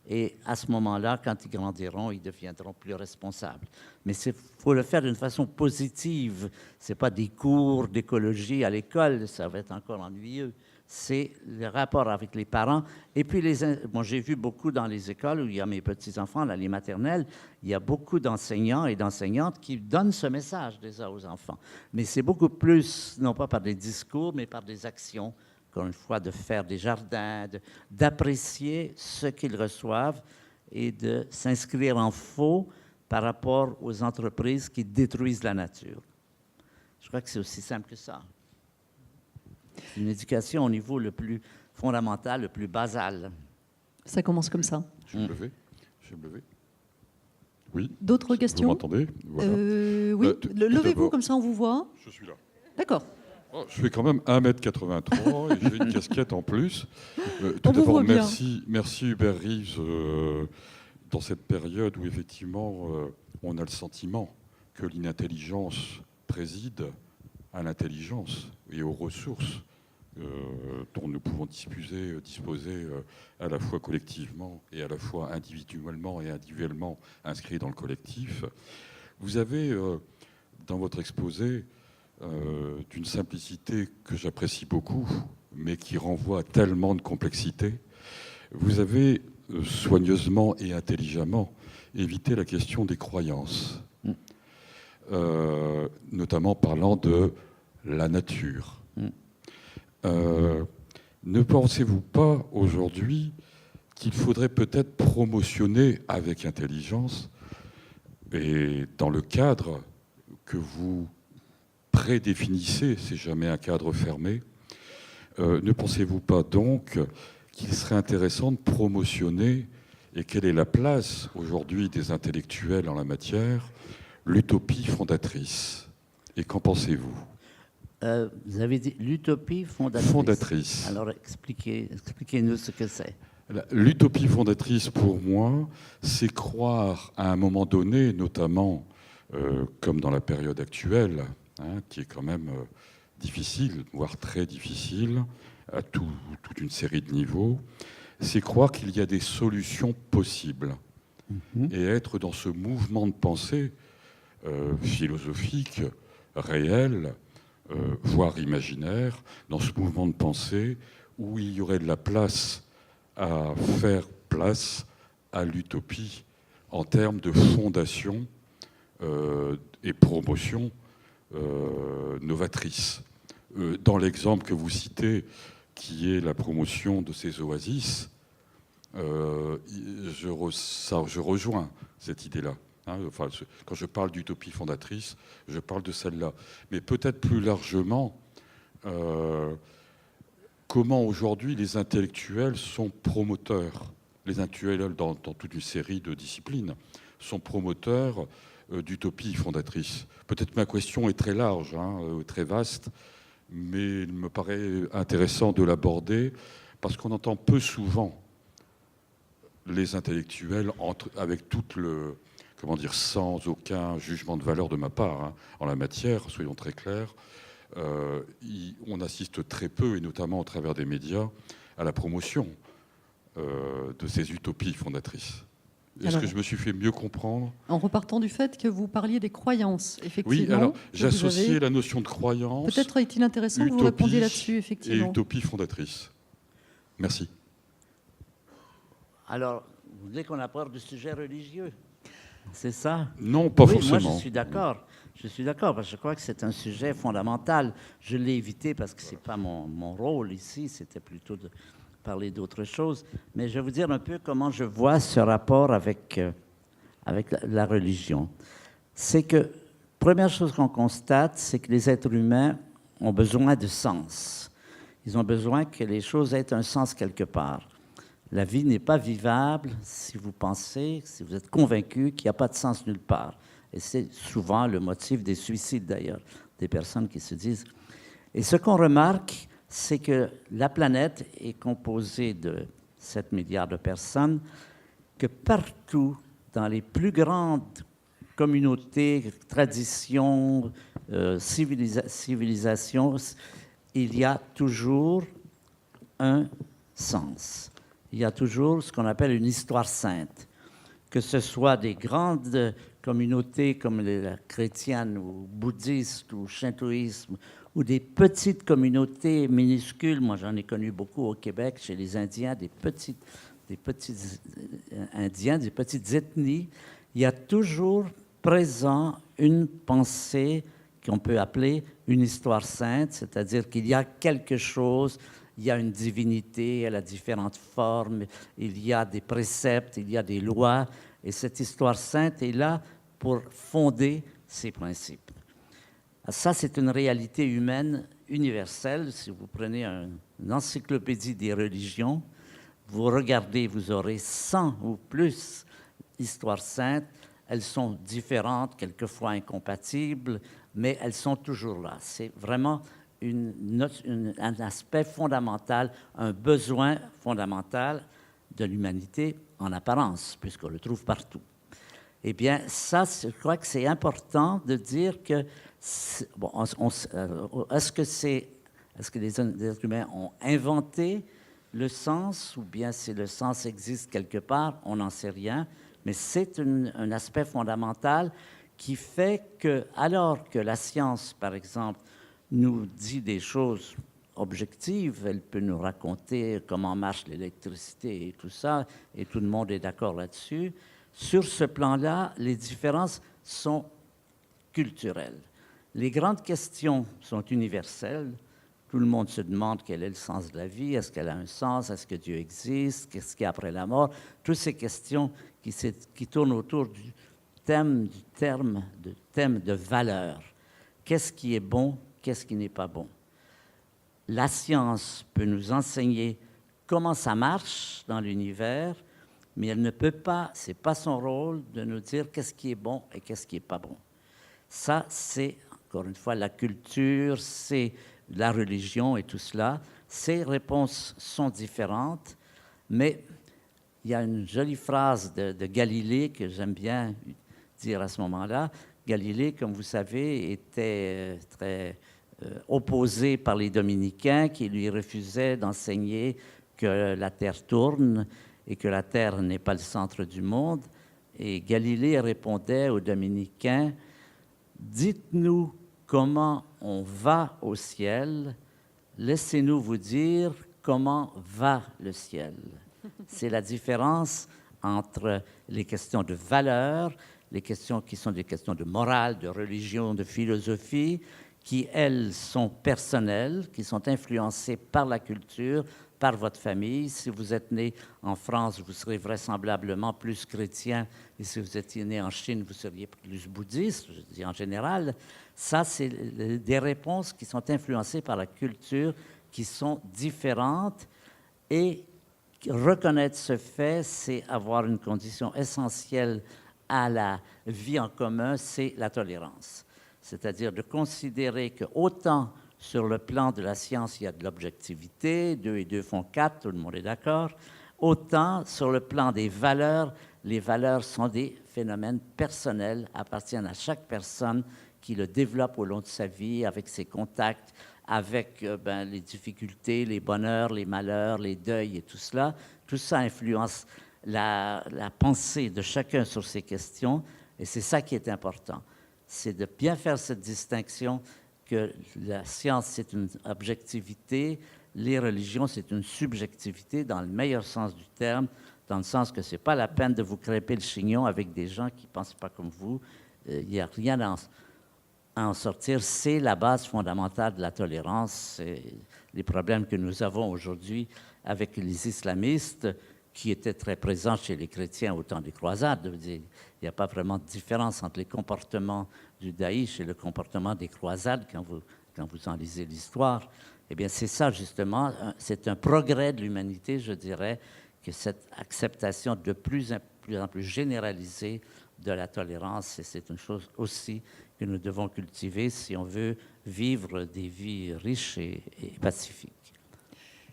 Et à ce moment-là, quand ils grandiront, ils deviendront plus responsables. Mais il faut le faire d'une façon positive. Ce n'est pas des cours d'écologie à l'école, ça va être encore ennuyeux. C'est le rapport avec les parents. Et puis, bon, j'ai vu beaucoup dans les écoles où il y a mes petits-enfants, là, les maternelles, il y a beaucoup d'enseignants et d'enseignantes qui donnent ce message déjà aux enfants. Mais c'est beaucoup plus, non pas par des discours, mais par des actions, encore une fois, de faire des jardins, d'apprécier ce qu'ils reçoivent et de s'inscrire en faux par rapport aux entreprises qui détruisent la nature. Je crois que c'est aussi simple que ça. Une éducation au niveau le plus fondamental, le plus basal. Ça commence comme ça. Je vais me lever. Oui. D'autres questions? Vous m'entendez? Voilà. Oui. Levez-vous, d'abord, comme ça on vous voit. Je suis là. D'accord. Oh, je fais quand même 1m83 et j'ai une casquette en plus. Tout On vous voit d'abord, bien. merci Hubert Reeves dans cette période où effectivement on a le sentiment que l'inintelligence préside à l'intelligence et aux ressources dont nous pouvons disposer à la fois collectivement et à la fois individuellement et individuellement inscrits dans le collectif. Vous avez, dans votre exposé, d'une simplicité que j'apprécie beaucoup, mais qui renvoie à tellement de complexité, vous avez soigneusement et intelligemment évité la question des croyances, notamment parlant de la nature. Ne pensez-vous pas aujourd'hui qu'il faudrait peut-être promotionner avec intelligence, et dans le cadre que vous prédéfinissez, c'est jamais un cadre fermé, ne pensez-vous pas donc qu'il serait intéressant de promotionner, et quelle est la place aujourd'hui des intellectuels en la matière, l'utopie fondatrice? Et qu'en pensez-vous? Vous avez dit l'utopie fondatrice. Fondatrice. Alors expliquez-nous ce que c'est. L'utopie fondatrice, pour moi, c'est croire à un moment donné, notamment comme dans la période actuelle, qui est quand même difficile, voire très difficile, à toute une série de niveaux, c'est croire qu'il y a des solutions possibles et être dans ce mouvement de pensée philosophique, réel, voire imaginaire, dans ce mouvement de pensée où il y aurait de la place à faire place à l'utopie en termes de fondation et promotion novatrice. Dans l'exemple que vous citez, qui est la promotion de ces oasis, je rejoins cette idée-là. Enfin, quand je parle d'utopie fondatrice, je parle de celle-là. Mais peut-être plus largement, comment aujourd'hui les intellectuels sont promoteurs, les intellectuels dans toute une série de disciplines, sont promoteurs d'utopie fondatrice. Peut-être ma question est très large, très vaste, mais il me paraît intéressant de l'aborder parce qu'on entend peu souvent les intellectuels avec toute le... Comment dire, sans aucun jugement de valeur de ma part en la matière, soyons très clairs, on assiste très peu, et notamment à travers des médias, à la promotion de ces utopies fondatrices. Est-ce que je me suis fait mieux comprendre? En repartant du fait que vous parliez des croyances, effectivement. Oui, alors j'associais la notion de croyance. Peut-être est-il intéressant que vous répondiez là-dessus, effectivement. Et utopie fondatrice. Merci. Alors, vous voulez qu'on aborde du sujet religieux? C'est ça? Non, pas forcément. Moi, je suis d'accord. Je suis d'accord, parce que je crois que c'est un sujet fondamental. Je l'ai évité parce que ce n'est pas mon rôle ici, c'était plutôt de parler d'autre chose. Mais je vais vous dire un peu comment je vois ce rapport avec la religion. C'est que, première chose qu'on constate, c'est que les êtres humains ont besoin de sens. Ils ont besoin que les choses aient un sens quelque part. La vie n'est pas vivable si vous pensez, si vous êtes convaincu qu'il n'y a pas de sens nulle part. Et c'est souvent le motif des suicides, d'ailleurs, des personnes qui se disent... Et ce qu'on remarque, c'est que la planète est composée de 7 milliards de personnes, que partout, dans les plus grandes communautés, traditions, civilisations, il y a toujours un sens. Il y a toujours ce qu'on appelle une histoire sainte. Que ce soit des grandes communautés comme la chrétienne ou bouddhiste ou shintoïsme, ou des petites communautés minuscules. Moi, j'en ai connu beaucoup au Québec, chez les Indiens, des petits Indiens, des petites ethnies. Il y a toujours présent une pensée qu'on peut appeler une histoire sainte, c'est-à-dire qu'il y a quelque chose. Il y a une divinité, elle a différentes formes, il y a des préceptes, il y a des lois, et cette histoire sainte est là pour fonder ces principes. Ça, c'est une réalité humaine universelle. Si vous prenez une encyclopédie des religions, vous regardez, vous aurez 100 ou plus histoires saintes. Elles sont différentes, quelquefois incompatibles, mais elles sont toujours là. C'est vraiment un aspect fondamental, un besoin fondamental de l'humanité en apparence, puisqu'on le trouve partout. Eh bien, ça, je crois que c'est important de dire que... Bon, est-ce que les êtres humains ont inventé le sens, ou bien si le sens existe quelque part, on n'en sait rien, mais c'est un aspect fondamental qui fait que, alors que la science, par exemple, nous dit des choses objectives, elle peut nous raconter comment marche l'électricité et tout ça, et tout le monde est d'accord là-dessus. Sur ce plan-là, les différences sont culturelles. Les grandes questions sont universelles. Tout le monde se demande quel est le sens de la vie, est-ce qu'elle a un sens, est-ce que Dieu existe, qu'est-ce qu'il y a après la mort. Toutes ces questions qui tournent autour du thème de valeur. Qu'est-ce qui est bon, qu'est-ce qui n'est pas bon? La science peut nous enseigner comment ça marche dans l'univers, mais elle ne peut pas, ce n'est pas son rôle de nous dire qu'est-ce qui est bon et qu'est-ce qui n'est pas bon. Ça, c'est, encore une fois, la culture, c'est la religion et tout cela. Ces réponses sont différentes, mais il y a une jolie phrase de Galilée que j'aime bien dire à ce moment-là. Galilée, comme vous savez, était très opposé par les dominicains qui lui refusaient d'enseigner que la Terre tourne et que la Terre n'est pas le centre du monde. Et Galilée répondait aux dominicains, « Dites-nous comment on va au ciel, laissez-nous vous dire comment va le ciel. » C'est la différence entre les questions de valeur, les questions qui sont des questions de morale, de religion, de philosophie, qui, elles, sont personnelles, qui sont influencées par la culture, par votre famille. Si vous êtes né en France, vous serez vraisemblablement plus chrétien, et si vous étiez né en Chine, vous seriez plus bouddhiste, je dis en général. Ça, c'est des réponses qui sont influencées par la culture, qui sont différentes, et reconnaître ce fait, c'est avoir une condition essentielle à la vie en commun, c'est la tolérance. C'est-à-dire de considérer que autant sur le plan de la science, il y a de l'objectivité, 2 et 2 font 4, tout le monde est d'accord, autant sur le plan des valeurs, les valeurs sont des phénomènes personnels, appartiennent à chaque personne qui le développe au long de sa vie, avec ses contacts, avec les difficultés, les bonheurs, les malheurs, les deuils et tout cela. Tout ça influence la pensée de chacun sur ces questions, et c'est ça qui est important. C'est de bien faire cette distinction que la science, c'est une objectivité, les religions, c'est une subjectivité dans le meilleur sens du terme, dans le sens que ce n'est pas la peine de vous crêper le chignon avec des gens qui ne pensent pas comme vous. Il n'y a rien à en sortir. C'est la base fondamentale de la tolérance. Les problèmes que nous avons aujourd'hui avec les islamistes, qui étaient très présents chez les chrétiens au temps des croisades. Il n'y a pas vraiment de différence entre les comportements du Daïch et le comportement des croisades quand vous en lisez l'histoire. Eh bien, c'est ça, justement, c'est un progrès de l'humanité, je dirais, que cette acceptation de plus en plus généralisée de la tolérance, et c'est une chose aussi que nous devons cultiver si on veut vivre des vies riches et pacifiques.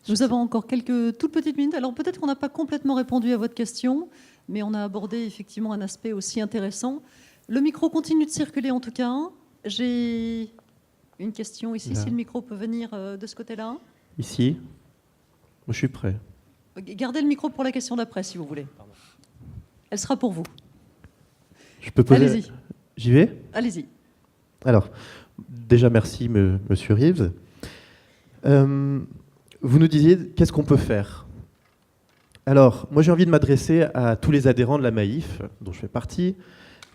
Nous avons encore quelques toutes petites minutes. Alors peut-être qu'on n'a pas complètement répondu à votre question, mais on a abordé effectivement un aspect aussi intéressant. Le micro continue de circuler en tout cas. J'ai une question ici, si le micro peut venir de ce côté-là. Ici. Moi, je suis prêt. Gardez le micro pour la question d'après, si vous voulez. Elle sera pour vous. Je peux poser... Allez-y. J'y vais ? Allez-y. Alors, déjà, merci, Monsieur Reeves. Vous nous disiez, qu'est-ce qu'on peut faire ? Alors, moi, j'ai envie de m'adresser à tous les adhérents de la Maïf, dont je fais partie,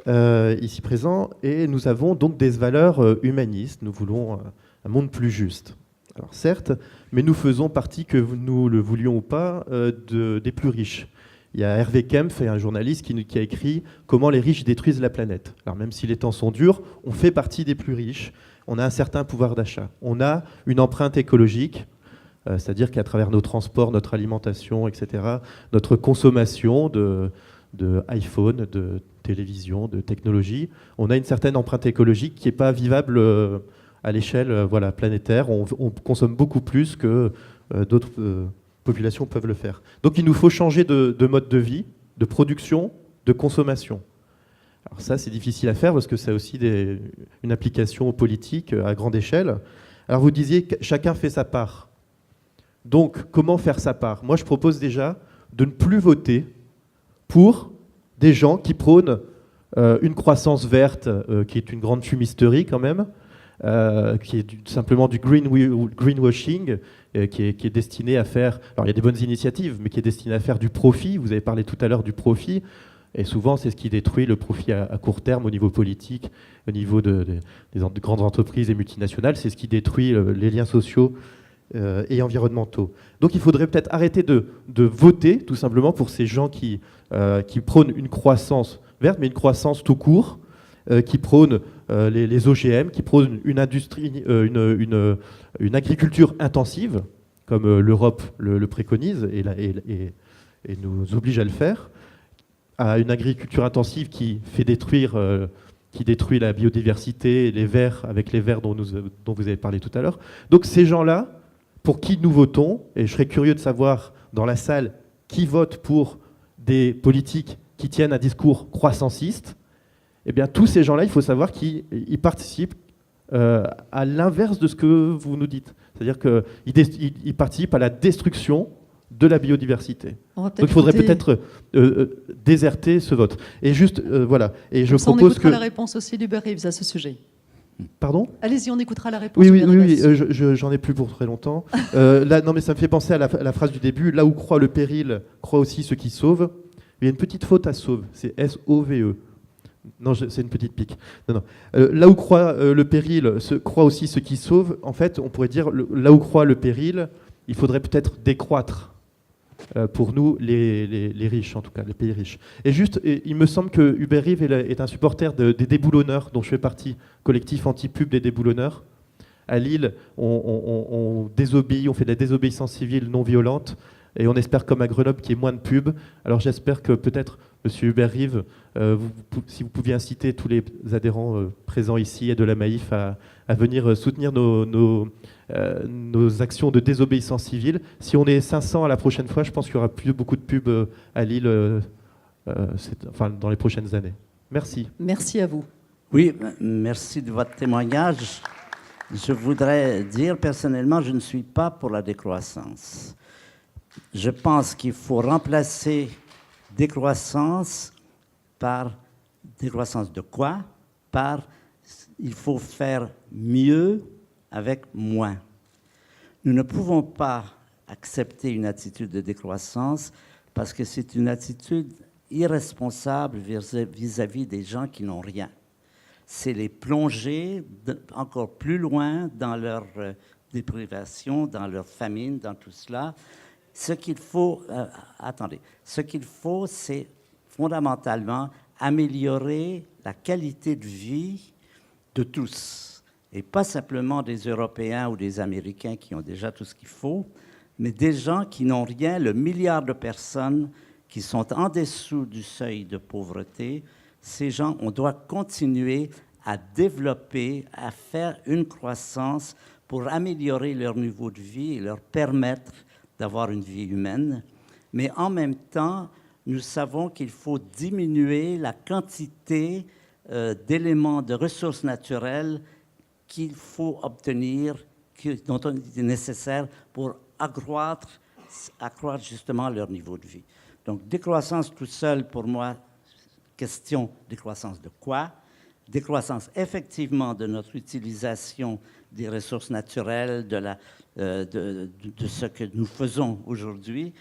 ici présents, et nous avons donc des valeurs humanistes. Nous voulons un monde plus juste. Alors, certes, mais nous faisons partie, que nous le voulions ou pas, des plus riches. Il y a Hervé Kempf, un journaliste, qui a écrit « Comment les riches détruisent la planète ». Alors, même si les temps sont durs, on fait partie des plus riches. On a un certain pouvoir d'achat. On a une empreinte écologique, c'est-à-dire qu'à travers nos transports, notre alimentation, etc., notre consommation de iPhone, de télévision, de technologie, on a une certaine empreinte écologique qui n'est pas vivable à l'échelle planétaire. On consomme beaucoup plus que d'autres populations peuvent le faire. Donc il nous faut changer de mode de vie, de production, de consommation. Alors ça, c'est difficile à faire parce que ça a aussi une application politique à grande échelle. Alors vous disiez que chacun fait sa part. Donc, comment faire sa part ? Moi, je propose déjà de ne plus voter pour des gens qui prônent une croissance verte, qui est une grande fumisterie quand même, qui est simplement du greenwashing, qui est destiné à faire... Alors, il y a des bonnes initiatives, mais qui est destiné à faire du profit. Vous avez parlé tout à l'heure du profit. Et souvent, c'est ce qui détruit le profit à court terme au niveau politique, au niveau des grandes entreprises et multinationales. C'est ce qui détruit les liens sociaux et environnementaux. Donc il faudrait peut-être arrêter de voter tout simplement pour ces gens qui prônent une croissance verte, mais une croissance tout court, qui prônent les OGM, qui prônent une industrie, une agriculture intensive, comme l'Europe le préconise et nous oblige à le faire, à une agriculture intensive qui détruit la biodiversité, les vers, avec les vers dont vous avez parlé tout à l'heure. Donc ces gens-là, pour qui nous votons, et je serais curieux de savoir dans la salle qui vote pour des politiques qui tiennent un discours croissanciste, eh bien tous ces gens-là, il faut savoir qu'ils participent à l'inverse de ce que vous nous dites. C'est-à-dire qu'ils participent à la destruction de la biodiversité. Donc il faudrait peut-être déserter ce vote. Et juste, voilà. Et je propose on écoutera la réponse aussi d'Hubert Reeves à ce sujet. Pardon ? Allez-y, on écoutera la réponse. Oui, j'en ai plus pour très longtemps. Là, non, mais ça me fait penser à la phrase du début. Là où croit le péril, croit aussi ceux qui sauvent. Il y a une petite faute à sauve. C'est S-O-V-E. Non, c'est une petite pique. Non. Là où croit le péril, croit aussi ceux qui sauvent. En fait, on pourrait dire là où croit le péril, il faudrait peut-être décroître. Pour nous, les riches, en tout cas, les pays riches. Et juste, il me semble que Hubert Reeves est un supporter des déboulonneurs, dont je fais partie, collectif anti-pub des déboulonneurs. À Lille, on désobéit, on fait de la désobéissance civile non violente, et on espère, comme à Grenoble, qu'il y ait moins de pubs. Alors j'espère que peut-être, Monsieur Hubert Reeves, si vous pouviez inciter tous les adhérents présents ici et de la Maïf à venir soutenir nos actions de désobéissance civile. Si on est 500 à la prochaine fois, je pense qu'il y aura plus beaucoup de pubs à Lille dans les prochaines années. Merci. Merci à vous. Oui, merci de votre témoignage. Je voudrais dire personnellement, je ne suis pas pour la décroissance. Je pense qu'il faut remplacer décroissance par décroissance de quoi ? Il faut faire mieux avec moins. Nous ne pouvons pas accepter une attitude de décroissance parce que c'est une attitude irresponsable vis-à-vis des gens qui n'ont rien. C'est les plonger encore plus loin dans leur déprivation, dans leur famine, dans tout cela. Ce qu'il faut, c'est fondamentalement améliorer la qualité de vie de tous, et pas simplement des Européens ou des Américains qui ont déjà tout ce qu'il faut, mais des gens qui n'ont rien, le milliard de personnes qui sont en dessous du seuil de pauvreté. Ces gens, on doit continuer à développer, à faire une croissance pour améliorer leur niveau de vie et leur permettre d'avoir une vie humaine. Mais en même temps, nous savons qu'il faut diminuer la quantité d'éléments, de ressources naturelles qu'il faut obtenir, dont il est nécessaire pour accroître justement leur niveau de vie. Donc, décroissance tout seul, pour moi, question décroissance de quoi ? Décroissance effectivement de notre utilisation des ressources naturelles, de ce que nous faisons aujourd'hui,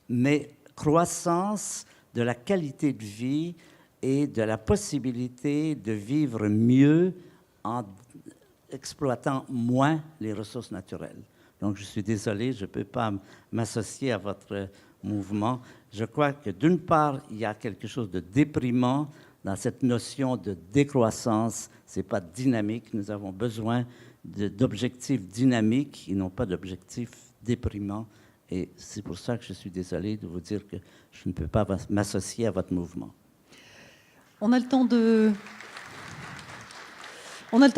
mais croissance de la qualité de vie et de la possibilité de vivre mieux en exploitant moins les ressources naturelles. Donc, je suis désolé, je ne peux pas m'associer à votre mouvement. Je crois que, d'une part, il y a quelque chose de déprimant dans cette notion de décroissance. Ce n'est pas dynamique. Nous avons besoin d'objectifs dynamiques et non pas d'objectifs déprimants. Et c'est pour ça que je suis désolé de vous dire que je ne peux pas m'associer à votre mouvement. On a le temps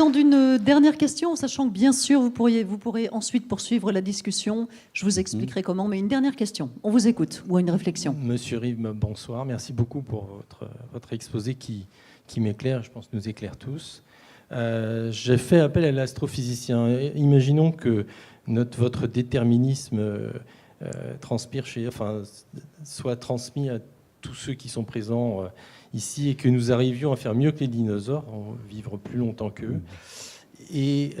d'une dernière question, sachant que bien sûr, vous pourrez ensuite poursuivre la discussion. Je vous expliquerai comment, mais une dernière question. On vous écoute, ou une réflexion. Monsieur Reeves, bonsoir. Merci beaucoup pour votre exposé qui m'éclaire, je pense nous éclaire tous. J'ai fait appel à l'astrophysicien. Imaginons que votre déterminisme soit transmis à tous ceux qui sont présents ici et que nous arrivions à faire mieux que les dinosaures, à vivre plus longtemps qu'eux. Et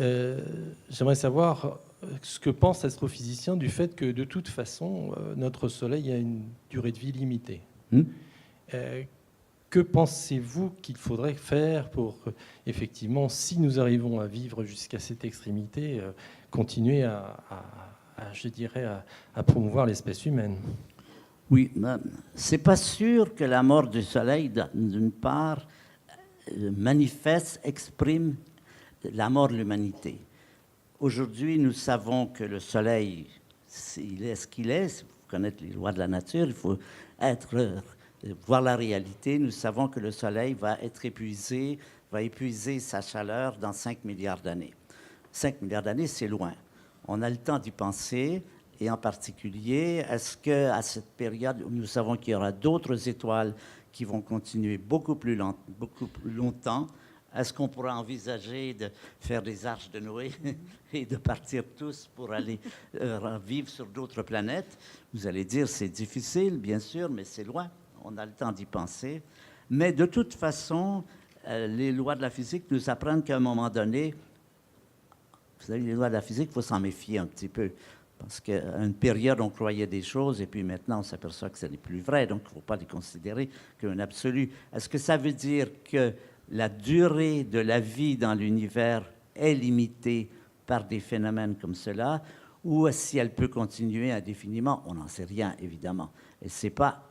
j'aimerais savoir ce que pense l'astrophysicien du fait que, de toute façon, notre Soleil a une durée de vie limitée. Que pensez-vous qu'il faudrait faire pour, effectivement, si nous arrivons à vivre jusqu'à cette extrémité, continuer à promouvoir l'espèce humaine ? Oui, c'est pas sûr que la mort du Soleil, d'une part, exprime la mort de l'humanité. Aujourd'hui, nous savons que le Soleil, il est ce qu'il est. Il faut connaître les lois de la nature, il faut voir la réalité. Nous savons que le Soleil va épuiser sa chaleur dans 5 milliards d'années. 5 milliards d'années, c'est loin. On a le temps d'y penser. Et en particulier, est-ce qu'à cette période où nous savons qu'il y aura d'autres étoiles qui vont continuer beaucoup plus longtemps, Est-ce qu'on pourra envisager de faire des arches de Noé et de partir tous pour aller vivre sur d'autres planètes? Vous allez dire, c'est difficile, bien sûr, mais c'est loin. On a le temps d'y penser. Mais de toute façon, les lois de la physique nous apprennent qu'à un moment donné, vous savez, les lois de la physique, il faut s'en méfier un petit peu. Parce qu'à une période, on croyait des choses, et puis maintenant, on s'aperçoit que ce n'est plus vrai. Donc, il ne faut pas les considérer comme un absolu. Est-ce que ça veut dire que la durée de la vie dans l'univers est limitée par des phénomènes comme cela, ou si elle peut continuer indéfiniment? On n'en sait rien, évidemment. Et ce n'est pas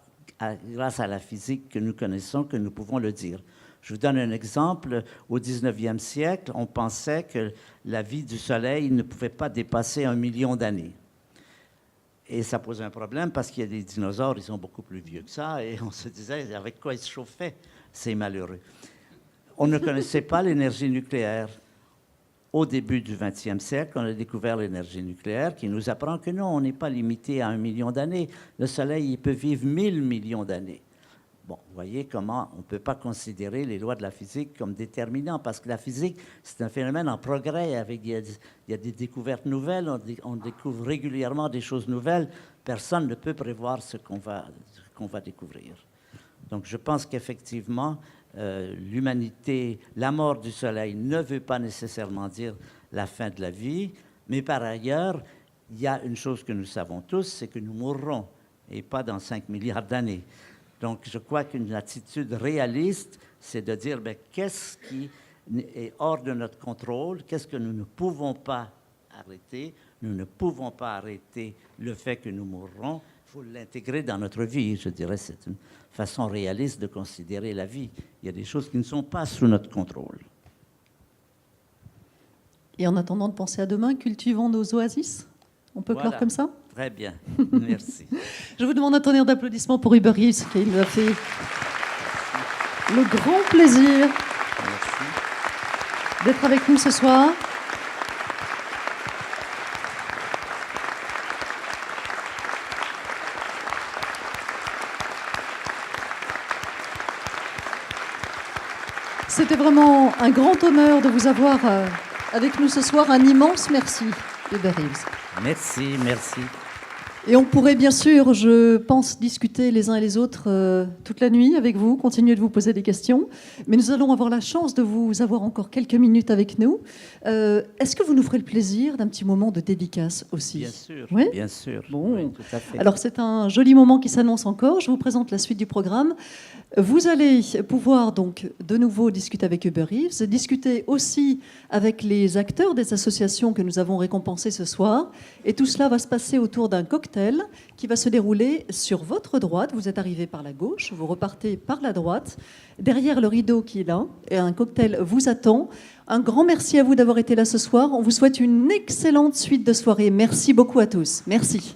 grâce à la physique que nous connaissons que nous pouvons le dire. Je vous donne un exemple. Au 19e siècle, on pensait que la vie du Soleil ne pouvait pas dépasser 1 million d'années. Et ça posait un problème parce qu'il y a des dinosaures, ils sont beaucoup plus vieux que ça, et on se disait avec quoi ils se chauffaient. C'est malheureux. On ne connaissait pas l'énergie nucléaire. Au début du XXe siècle, on a découvert l'énergie nucléaire qui nous apprend que non, on n'est pas limité à 1 million d'années. Le Soleil, il peut vivre 1000 millions d'années. Bon, vous voyez comment on ne peut pas considérer les lois de la physique comme déterminantes, parce que la physique, c'est un phénomène en progrès. Il y a des découvertes nouvelles, on découvre régulièrement des choses nouvelles. Personne ne peut prévoir ce qu'on va découvrir. Donc je pense qu'effectivement, l'humanité, la mort du Soleil ne veut pas nécessairement dire la fin de la vie, mais par ailleurs, il y a une chose que nous savons tous, c'est que nous mourrons, et pas dans 5 milliards d'années. Donc, je crois qu'une attitude réaliste, c'est de dire, qu'est-ce qui est hors de notre contrôle, qu'est-ce que nous ne pouvons pas arrêter. Nous ne pouvons pas arrêter le fait que nous mourrons. Il faut l'intégrer dans notre vie. Je dirais que c'est une façon réaliste de considérer la vie. Il y a des choses qui ne sont pas sous notre contrôle. Et en attendant de penser à demain, cultivons nos oasis. On peut clore comme ça? Très bien, merci. Je vous demande un tonnerre d'applaudissements pour Uber Eats, qui nous a fait le grand plaisir d'être avec nous ce soir. C'était vraiment un grand honneur de vous avoir avec nous ce soir. Un immense merci, Uber Eats. Merci, merci. Et on pourrait bien sûr, je pense, discuter les uns et les autres toute la nuit avec vous, continuer de vous poser des questions. Mais nous allons avoir la chance de vous avoir encore quelques minutes avec nous. Est-ce que vous nous ferez le plaisir d'un petit moment de dédicace aussi? Bien sûr, oui, bien sûr. Bon. Oui, tout à fait. Alors c'est un joli moment qui s'annonce encore. Je vous présente la suite du programme. Vous allez pouvoir donc de nouveau discuter avec Uber Eats, discuter aussi avec les acteurs des associations que nous avons récompensées ce soir. Et tout cela va se passer autour d'un cocktail qui va se dérouler sur votre droite. Vous êtes arrivé par la gauche, vous repartez par la droite. Derrière le rideau qui est là, et un cocktail vous attend. Un grand merci à vous d'avoir été là ce soir. On vous souhaite une excellente suite de soirée. Merci beaucoup à tous. Merci.